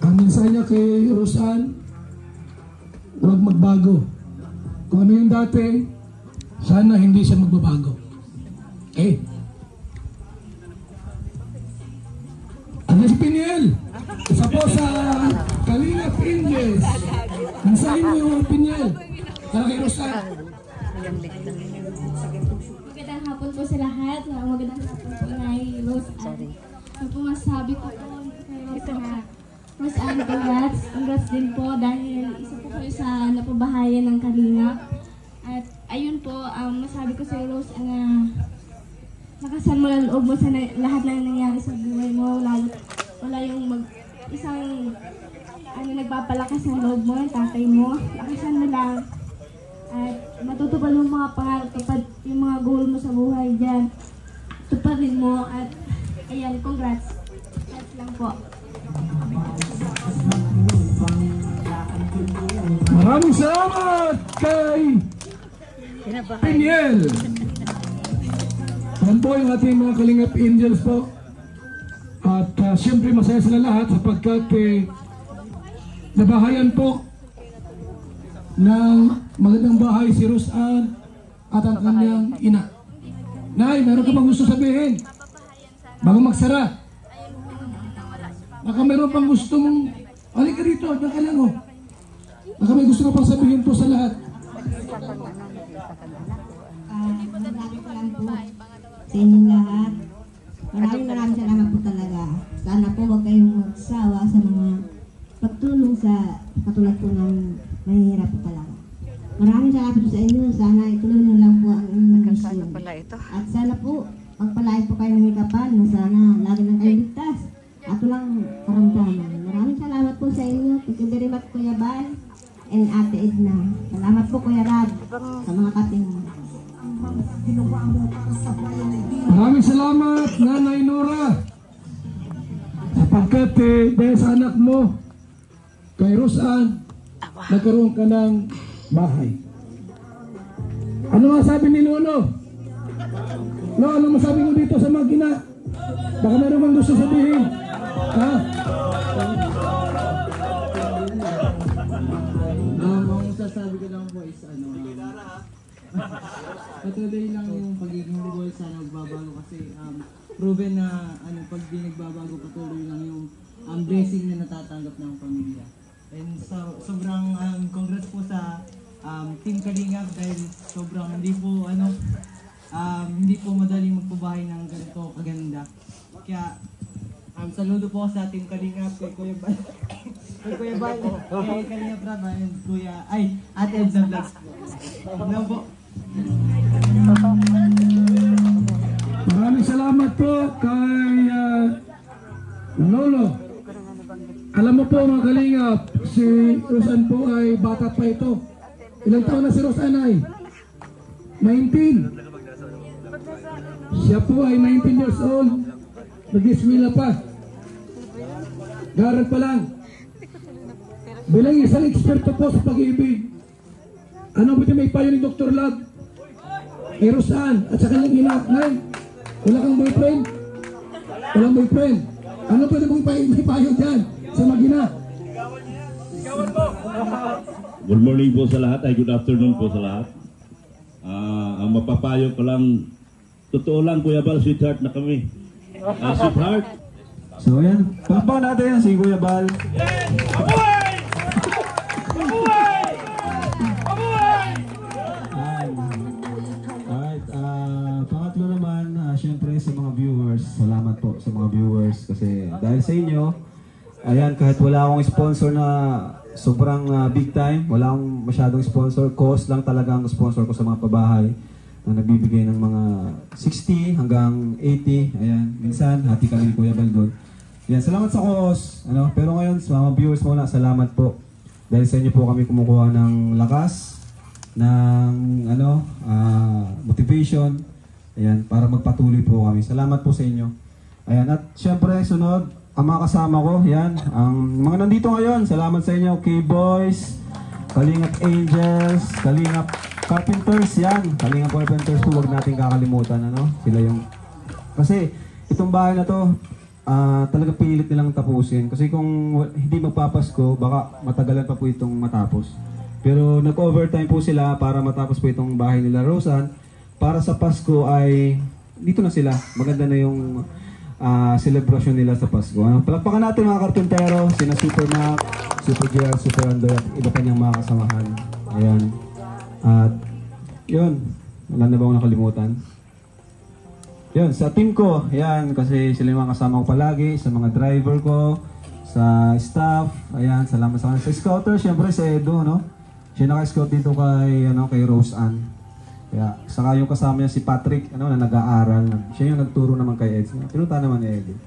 Ang mensahe niya kay Rose Ann, huwag magbago. Kung ano yung dati, sana hindi siya magbabago. Okay? Ano si Piniel? Isa po sa Kalingap Angels. Mensahe mo yung Piniel. Kaya kay Rose Ann. Magandang hapon po sa lahat. Magandang hapon po kay Rose Ann. Ano po masabi ko po kay Rose Ann? Rose Ann, congrats. Congrats din po dahil isa po kayo sa napabahayan ng Kalingap. At ayun po, masabi ko sa Rose Ann na nakasan mo lang loob mo sa lahat na nangyari sa buhay mo. Lalo wala yung isang nagpapalakas ng loob mo, tatay mo. Lakasan mo lang. At matutupad mo mga pangarap kapag yung mga goal mo sa buhay dyan. Tupadin mo at ayan, congrats. Congrats lang po. Maraming salamat kay Piniel. Yan po yung ating mga Kalingap Angels po. At siyempre masaya sila lahat sapagkat nabahayan po ng magandang bahay si Rose Ann at ang kanyang ina. Nay, meron ka bang gusto sabihin? Bago magsara. Baka meron pang gusto mong... Halika dito, diyan ka lang oh. Baka may gusto ka pang sabihin po sa lahat. Maraming salamat po sa inyong lahat. Maraming salamat po talaga. Sana po huwag kayong magsawa sa mga pagtulong sa katulad po ng mahihirap po talaga. Maraming salamat po sa inyo. Sana ituloy nyo lang po ang inyong misyon. At sana po, pagpalain po kayo ng ikapan na sana lagi nang kayo ligtas. At walang karamdaman. Maraming salamat po sa inyo. Thank you very much, Kuya Bal and Ate Edna. Salamat po, Kuya Rad, sa mga kating. Maraming salamat, Nanay Nora. Sapagkat dahil sa anak mo, kay Rose Ann, nagkaroon ka ng bahay. Ano masabi ni Lolo? No, ano masabi mo dito sa magina? Baka meron bang gusto sabihin? Ha? Ang sasabi ko lang po is Patuloy lang yung pagiging humble, sana magbabago kasi proven na pag di nagbabago, patuloy lang yung blessing na natatanggap ng pamilya. And sobrang congrats po sa Team Kalingap dahil sobrang hindi po madaling magpabahay ng ganito kaganda. Kaya saludo po sa Team Kalingap, kay Kuya Bal, kay Kalingap Rab, and Ate Edna Vlogs po. Ano po? Maraming salamat po kay Lolo. Alam mo po mga Kalingap, si Rosan po ay bata pa ito. Ilang taon na si Rosan ay? 19. Siya po ay 19 years old. Nag-ismila pa. Garal pa lang. Bilang isang eksperto po sa pag-ibig. Ano ba may payo ni Dr. Love? Kay Rosan at sa kanyang ina. Nay, wala kang boyfriend? Walang boyfriend. Ano pwede mong may payo dyan sa mag-ina? Good morning po sa lahat, good afternoon po sa lahat. Ang mapapayo ko lang, totoo lang Kuya Bal, sweetheart na kami. Sweetheart. So ayan, palakpakan natin si Kuya Bal. Alright, pangatlo naman, syempre sa mga viewers, salamat po sa mga viewers kasi dahil sa inyo, ayan, kahit wala akong sponsor na sobrang big time, wala akong masyadong sponsor, cost lang talaga ang sponsor ko sa mga pabahay na nagbibigay ng mga 60 hanggang 80, ayan, minsan hati kami ni Kuya Bal doon. Ayan, salamat sa cost, pero ngayon sa mga viewers muna, salamat po dahil sa inyo po kami kumukuha ng lakas, ng motivation, ayan, para magpatuloy po kami. Salamat po sa inyo. Ayan, at syempre sunod ang mga kasama ko, yan, ang mga nandito ngayon, salamat sa inyo, K-Boys, Kalingap Angels, Kalingap Carpenters, yan, Kalingap Carpenters po, huwag natin kakalimutan, sila yung, kasi itong bahay na to, talaga pinilit nilang tapusin, kasi kung hindi magpapasko, baka matagalan pa po itong matapos. Pero nag-overtime po sila para matapos po itong bahay nila Rosan, para sa Pasko ay, dito na sila, maganda na yung celebration nila sa Pasko. Palakpakan natin mga karpentero, sina Super Mac, Super JR, Super Andoy at iba pa niyang mga kasamahan. Ayan. At yun, wala na ba akong nakalimutan? Yun, sa team ko, ayan, kasi sila yung mga kasama ko palagi, sa mga driver ko, sa staff, ayan, salamat sa kanila. Sa scouter, syempre sa Edo, siya naka-scout dito kay Rose Ann. Kaya, saka yung kasama niya si Patrick, na nag-aaral. Siya yung nagturo naman kay Ed. Pinunta naman ni Ed.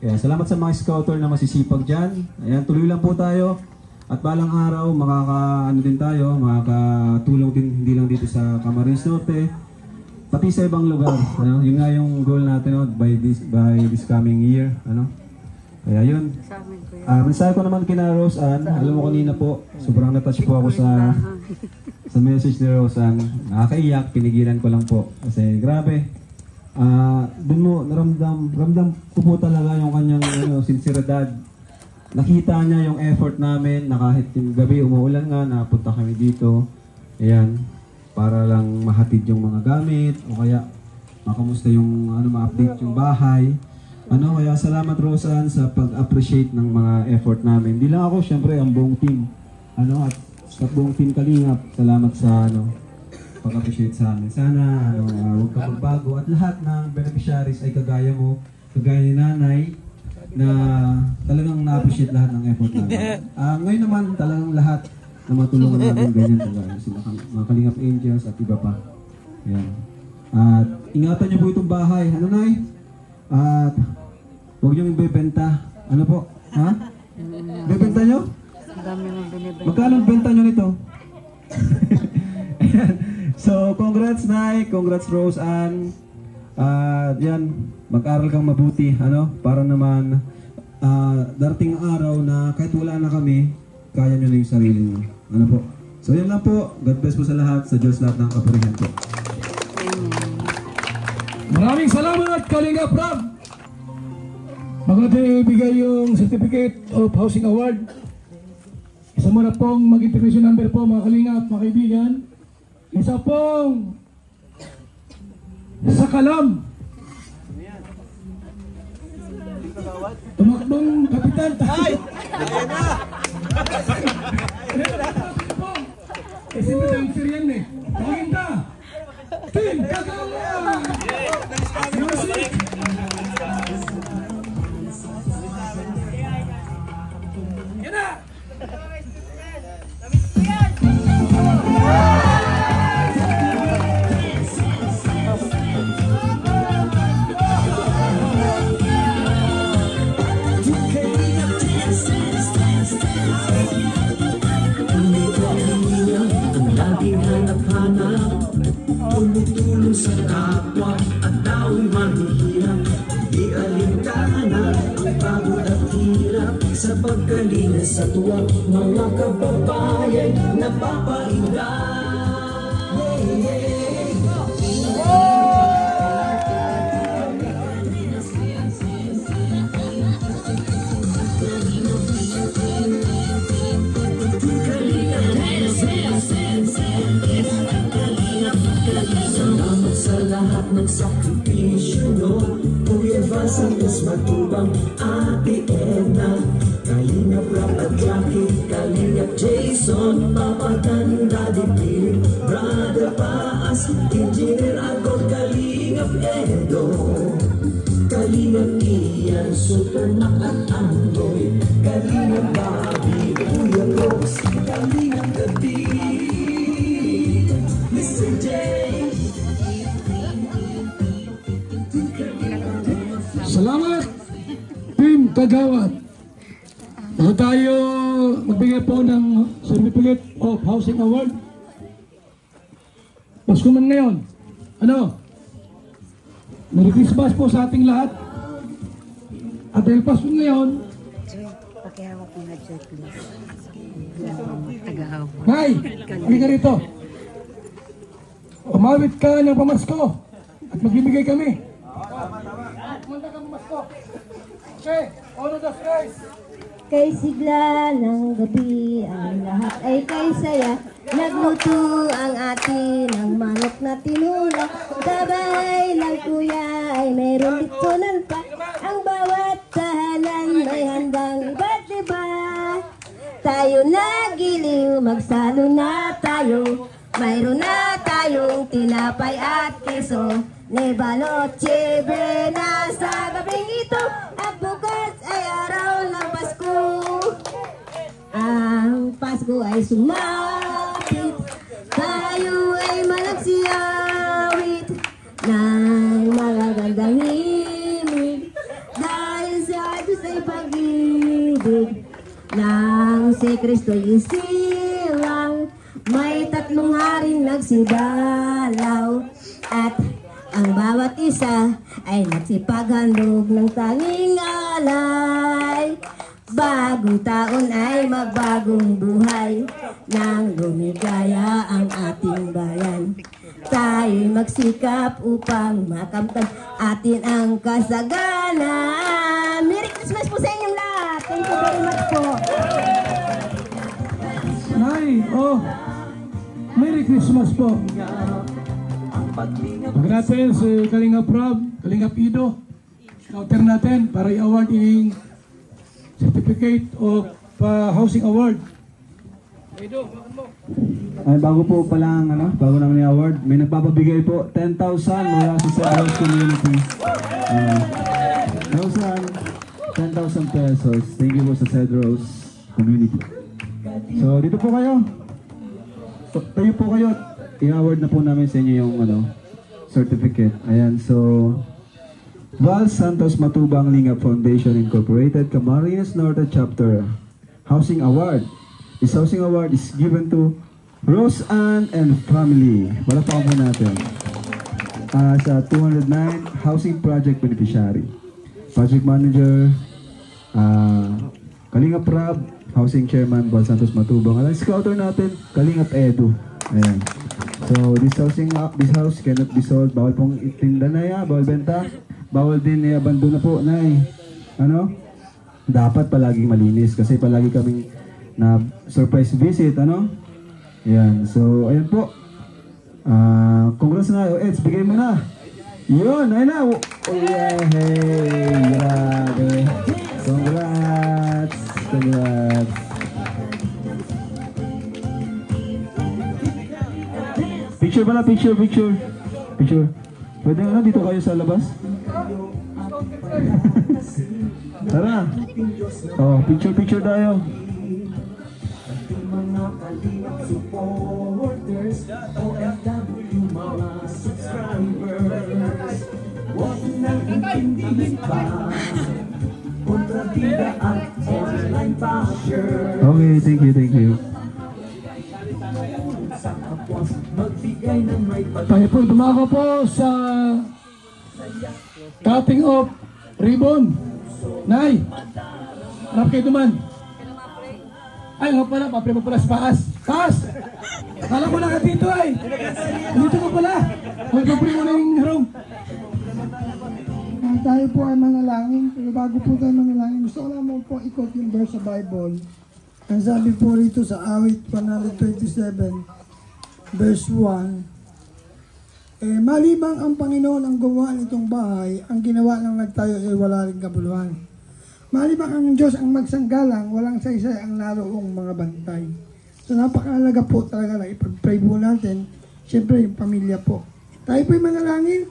Kaya, salamat sa mga scouter na masisipag dyan. Ayan, tuloy lang po tayo. At balang araw, makakatulong din, hindi lang dito sa Camarines Norte, pati sa ibang lugar. Yun nga yung goal natin, by this coming year. Kaya yun. Mensahe ko naman kina Rose Ann. Alam mo kanina po, sobrang natouch po ako sa message ni Rose Ann. Nakakaiyak, pinigilan ko lang po. Kasi grabe. Dun mo, ramdam ko po talaga yung kanyang sinseridad. Nakita niya yung effort namin na kahit yung gabi umuulan nga, napunta kami dito. Ayan, para lang mahatid yung mga gamit o kaya makamusta yung ma-update yung bahay. Kaya salamat Rose Ann sa pag-appreciate ng mga effort namin. Hindi lang ako, syempre ang buong team. At sa buong team Kalingap, salamat sa pag-appreciate sa amin. Sana huwag ka magbago at lahat ng beneficiaries ay kagaya mo, kagaya ni Nanay, na talagang na-appreciate lahat ng effort namin. Ngayon naman talagang lahat na matulungan namin ganyan kagaya sila mga Kalingap Angels at iba pa. Ayan. At ingatan niyo po itong bahay. Nay? At huwag niyong ibebenta. Ano po? Ha? Bebenta niyo? Magkano ang benta niyo nito? So, congrats Nay, congrats Rose Ann. Yan, mag-aral kang mabuti, para naman darating araw na kahit wala na kami, kaya nyo na yung sarili nyo. Po? So, yan lang po. God bless po sa lahat. Sa Diyos lahat ng kapurihan po. Maraming salamat Kalingap Rab. Mag-ibigay yung Certificate of Housing Award. Isa mo na pong mag-intervention number po mga Kalingap, mga kaibigan. Isa pong sa Kalam. Tumakbong kapitan. Ay! Ayan na! Eh, siyempre dancer yan eh. Maganda! Team Kagawa! Music! Yan na! Tumutulong sa kapwa at tao'y mahihirap. Di alintana ang pagod at hirap. Sa pagkalinga sa tuwa, mga kababayan napapainda. Salamat sa lahat ng sakripisyo no. Kuya Santos Matubang, Ate Edna, Kalinga Prab at Jackie, Kalinga Jason, Papa Dan, Daddy Philip, Brother Paas, Engineer Agor, Kalinga Edo, Kalinga Ian, Supermac at Andoy, Kalinga Bobby, Kuya Rox, Kalinga Gabi, Mr. J. Salamat, Team Kagawad. Bago tayo magbigay po ng Certificate of Housing Award. Pasko man ngayon. Ano? Merry Christmas po sa ating lahat. At dahil Pasko ngayon, pakihawak mo na dyan, please. Tagahawak. Nay, halika rito. Umawit ka ng pamasko at magbibigay kami. Okay, all of the guys. Kay sigla ng gabi, ang lahat ay kay saya. Nagluto ang ate ng manok na tinulak. Sabay lang kuya ay mayroon ditonan pa. Ang bawat tahanan may handang iba't iba. Tayo nagiliw, magsalo na tayo. Mayroon na tayong tinapay at keso. Nebanoche na sa gabing ito. At bukas ay araw ng Pasko. Ang Pasko ay sumapit. Tayo ay malagsiyawit ng magagandang himig. Dahil sa Diyos ay pag-ibig nang si Kristo'y isilang. May 3 haring nagsidalaw at ang bawat isa ay nagsipaghandog ng tanging alay. Bagong taon ay magbagong buhay nang lumigaya ang ating bayan. Tayo'y magsikap upang makamtan atin ang kasagana. Merry Christmas po sa inyong lahat. Thank you very much po. Nay, Merry Christmas po. Pag natin si Kalinga Prab, Kalinga Ido, scouter natin para i-award yung Certificate of Housing Award. Ido, ay, bago po palang, bago naman yung award, may nagpapabigay po 10,000 mula sa Cedros Community. 10,000 pesos. Thank you po sa Cedros Community. So, dito po kayo. Tayo po kayo. I-award na po namin sa inyo yung certificate. Ayan, so Val Santos Matubang Lingap Foundation Incorporated, Camarines Norte Chapter Housing Award. This housing award is given to Rose Ann and family. Wala pa po natin. Sa 209 Housing Project Beneficiary. Project Manager, Kalinga Prab, Housing Chairman Val Santos Matubang. Ang scouter natin, Kalinga Edu. Ayan. So this house cannot be sold. Bawal pong itinda na ya, bawal benta. Bawal din i-abandon na po na dapat palaging malinis kasi palagi kaming na surprise visit, Ayan. So ayan po. Congrats na, Eds, bigay mo na. Yun, ayun na. Oh, yeah, hey, grabe. Congrats. Congrats. Picture pala, picture. Pwede nga dito kayo sa labas? Tara. Oh, picture tayo. Mga kalingap supporters, OFW mga subscribers, huwag nang intindihin pa kontrabida at online basher. Okay, thank you. Tayo po dumako po sa cutting of ribbon. Nay, harap kayo duman. Ay, nga pala, papre mo pala sa paas. Taas! Kala mo na ka dito ay. Dito mo pala. Ay, papre mo na yung harong. Tayo po ay manalangin. Pero bago po tayo manalangin, gusto ko naman po ikot yung verse sa Bible. Ang sabi po rito sa awit 127, verse 1, malibang ang Panginoon ang gumawa nitong bahay, ang ginawa ng nagtayo ay wala ring kabuluhan. Malibang ang Diyos ang magsanggalang, walang saysay ang naroong mga bantay. So napakahalaga po talaga na ipag-pray po natin, siyempre yung pamilya po. Tayo po'y manalangin,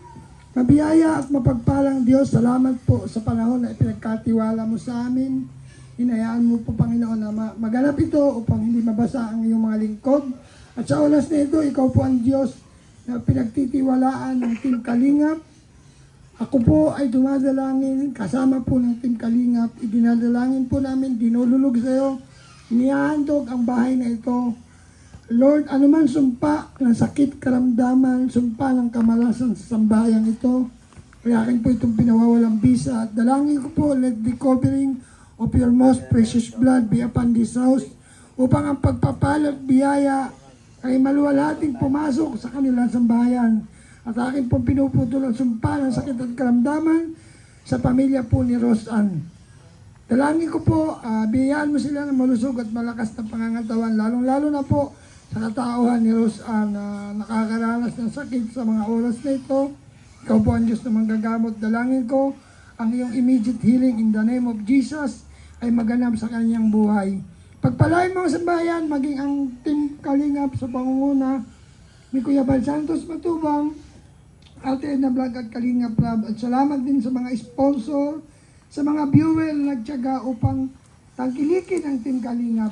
mabiyaya at mapagpalang Diyos, salamat po sa panahon na ipinagkatiwala mo sa amin. Hinayaan mo po, Panginoon, na maganap ito upang hindi mabasa ang iyong mga lingkod. At sa oras na ito, ikaw po ang Diyos na pinagtitiwalaan ng Team Kalingap. Ako po ay dumadalangin, kasama po ng Team Kalingap. Idinadalangin po namin, dinululog sa iyo. Inihahandog ang bahay na ito. Lord, anuman sumpa ng sakit, karamdaman, sumpa ng kamalasan sa sambayang ito. Kaya akin po itong pinawawalang bisa. At dalangin ko po, let the covering of your most precious blood be upon this house upang ang pagpapalat biyaya ay maluwalhating pumasok sa kanilang sambahayan. At akin pong pinuputol ang sumpa ng sakit at karamdaman sa pamilya po ni Rosanne. Dalangin ko po, biyayaan mo sila ng malusog at malakas na pangangatawan, lalong-lalo na po sa katauhan ni Rosanne na nakakaranas ng sakit sa mga oras na ito. Ikaw po ang Diyos na manggagamot. Dalangin ko ang iyong immediate healing in the name of Jesus ay maganap sa kanyang buhay. Pagpalain mo sa bayan, maging ang Team Kalingap sa pangunguna ni Kuya Bal Santos Matubang, Ate Edna Vlog at Kalingap Club. At salamat din sa mga sponsor, sa mga viewer na nagtiyaga upang tangkilikin ang Team Kalingap.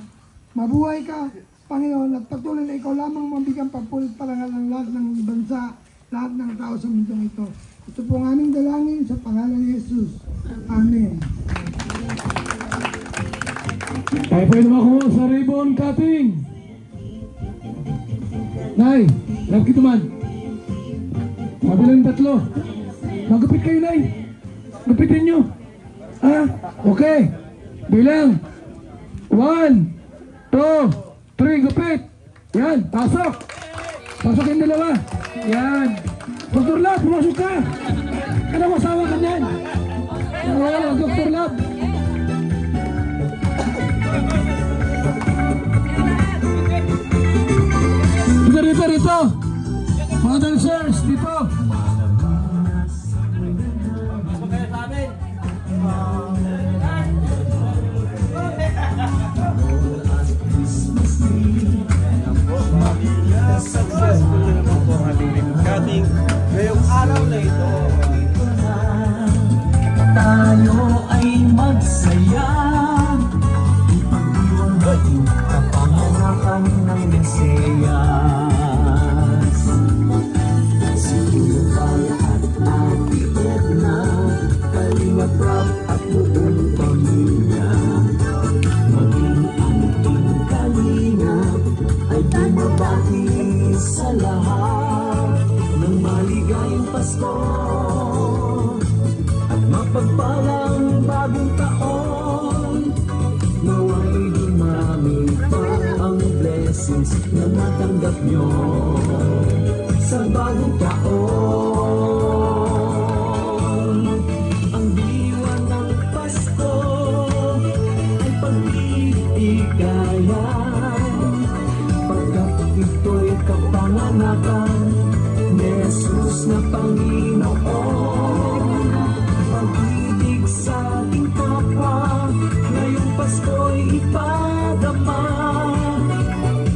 Mabuhay ka, Panginoon, at patuloy na ikaw lamang mabigyan papulit parangal ng lahat ng bansa, lahat ng tao sa mundong ito. Ito po ang aming dalangin sa pangalan ni Jesus. Amen. Tayo po yung ako sa ribbon cutting. Nay, love kita man. Mabilang tatlo. Magupit kayo, Nay. Gupitin nyo. Okay. Bilang. 1, 2, 3, gupit. Yan, pasok. Pasok yung dalawa. Yan. Dr. Love, pumasok ka. Kada masawa ka dyan. Dr. Love. Dito. Mga dancers, dito. Pasok kayo sa amin. Successful na naman po ang ating ribbon cutting ngayong araw na ito. Tayo ay magsaya, ipag-iwan natin kapanganakan ng Mesiyas. Si Yubal at Ate Edna, Kalingap Rob at buong pamilya, maging ang Team Kalingap ay bumabati sa lahat ng maligayang Pasko at mapagpalang bagong taon. Nawa'y dumami pa ang blessings na matanggap nyo sa bagong taon. Ang diwa ng Pasko ay pag-ibigayan, pagkat ito'y kapanganakan na Panginoon. Pag-ibig sa ating kapwa, ngayong Pasko'y ipadama.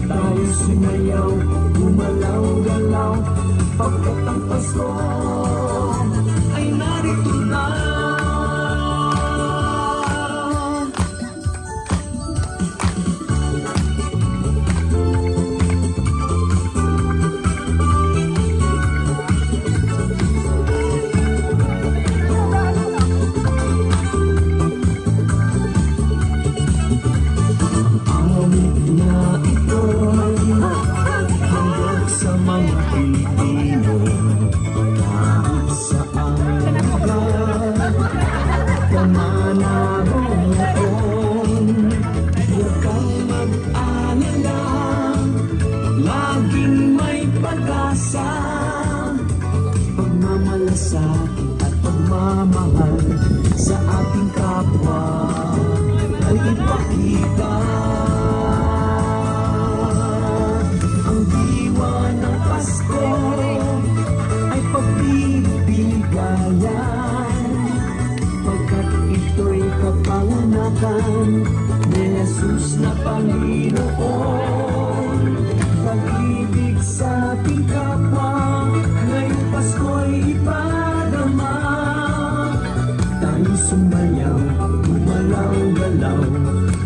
Tayo sumayaw, gumalaw-galaw, pagkat ang Pasko ay narito na. Pagmamalasakit at pagmamahal sa ating kapwa ay ipakita. Ang diwa ng Pasko ay pagbibigayan, pagkat ito'y kapanganakan ni Jesus na Panginoon. Pag-ibig sa ating kapwa, ngayong Pasko'y ipadama. Tayo sumayaw, gumalaw-galaw,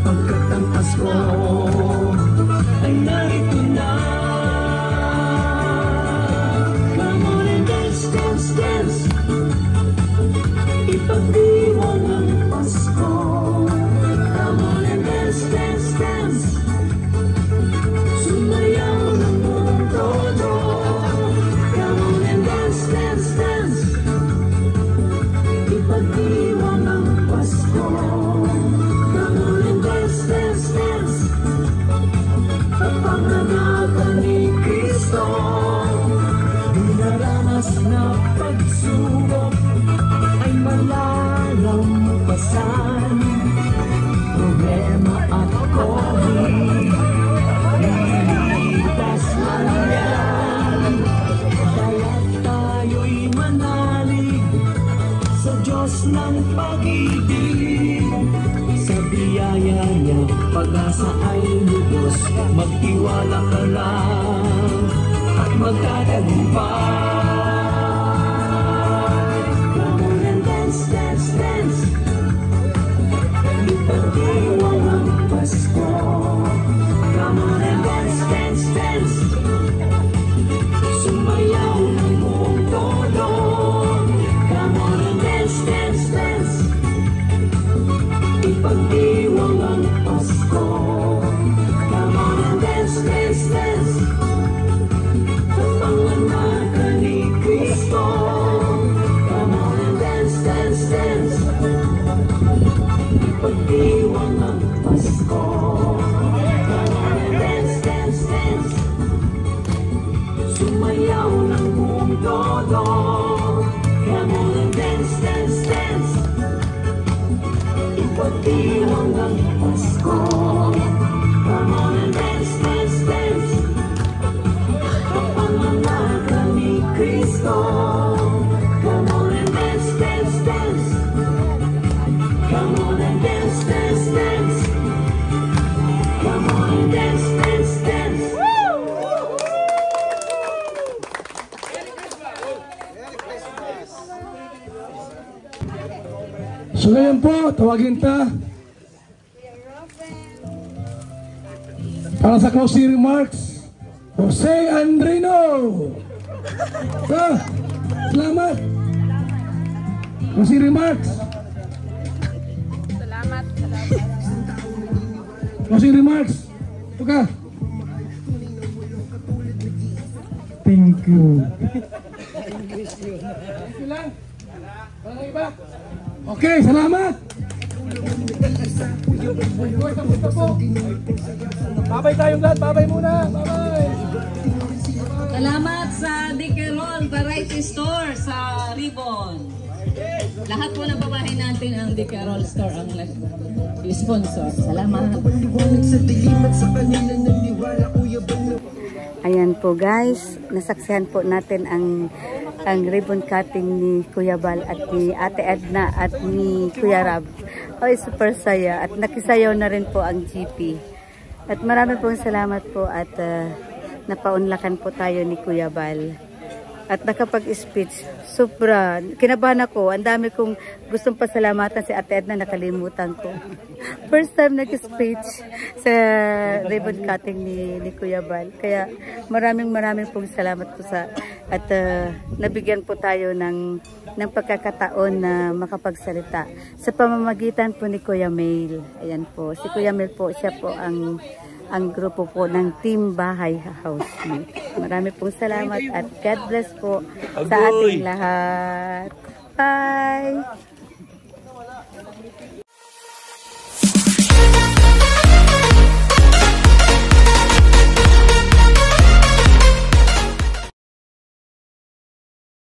pagkat ang Pasko ay narito na. Come on and dance, dance, dance, ipagdiwang ang Pasko. Come on and dance, dance, dance, sumayaw ng buong todo. Come on and dance, dance, dance, ipagdiwang ang Pasko. Come on and dance, dance, dance, kapanganakan ni Kristo. Dinaranas na pagsubok ay malalampasan, problema at COVID lilipas lang yan. Kaya't tayo'y manalig sa Diyos ng pag-ibig. Sa biyaya niya, pag-asa ay lubos. Magtiwala ka lang at magtatagumpay. Come on and dance, dance, dance, ipagdiwang ang Pasko. Come on and dance, dance, dance, sumayaw ng buong todo. Come on and dance, dance, dance, ipagdiwang ang Pasko. Come on and dance, dance, dance, kapanganakan ni Kristo. Come on and dance, dance, dance, ipagdiwang ang Pasko. Come on and dance, dance, dance, sumayaw ng buong todo. Come on and dance, dance, dance, ipagdiwang ang Pasko. Come on and dance, dance, dance, kapanganakan ni Kristo. Come on and dance, dance, dance, come on and dance, dance, dance, come on and dance, dance, dance. So ngayon po, tawagin ta para sa closing remarks, Jose Andrino. Salamat. Closing remarks. Salamat. Closing remarks. Ito ka. Thank you. Ito lang. Walang iba. Okay, salamat. Babay tayong lahat. Babay muna. Babay. Salamat sa Dikerol Variety Store sa Ribbon. Lahat po ng babae natin ang Dikerol Store ang sponsor. Salamat. Ayan po guys, nasaksihan po natin ang ang ribbon cutting ni Kuya Bal at ni Ate Edna at ni Kuya Rab. Ay, super saya at nakisayaw na rin po ang GP. At marami pong salamat po at napaunlakan po tayo ni Kuya Bal. At nakapag-speech, sobra, kinabahan ako, ang dami kong gustong pasalamatan si Ate Edna, nakalimutan ko. First time nag-speech sa ribbon cutting ni Kuya Bal. Kaya maraming pong salamat po sa, at nabigyan po tayo ng pagkakataon na makapagsalita sa pamamagitan po ni Kuya Mail. Ayan po, si Kuya Mail po, siya po ang grupo po ng Team Bahay Housemate. Marami pong salamat at God bless po sa ating lahat. Bye!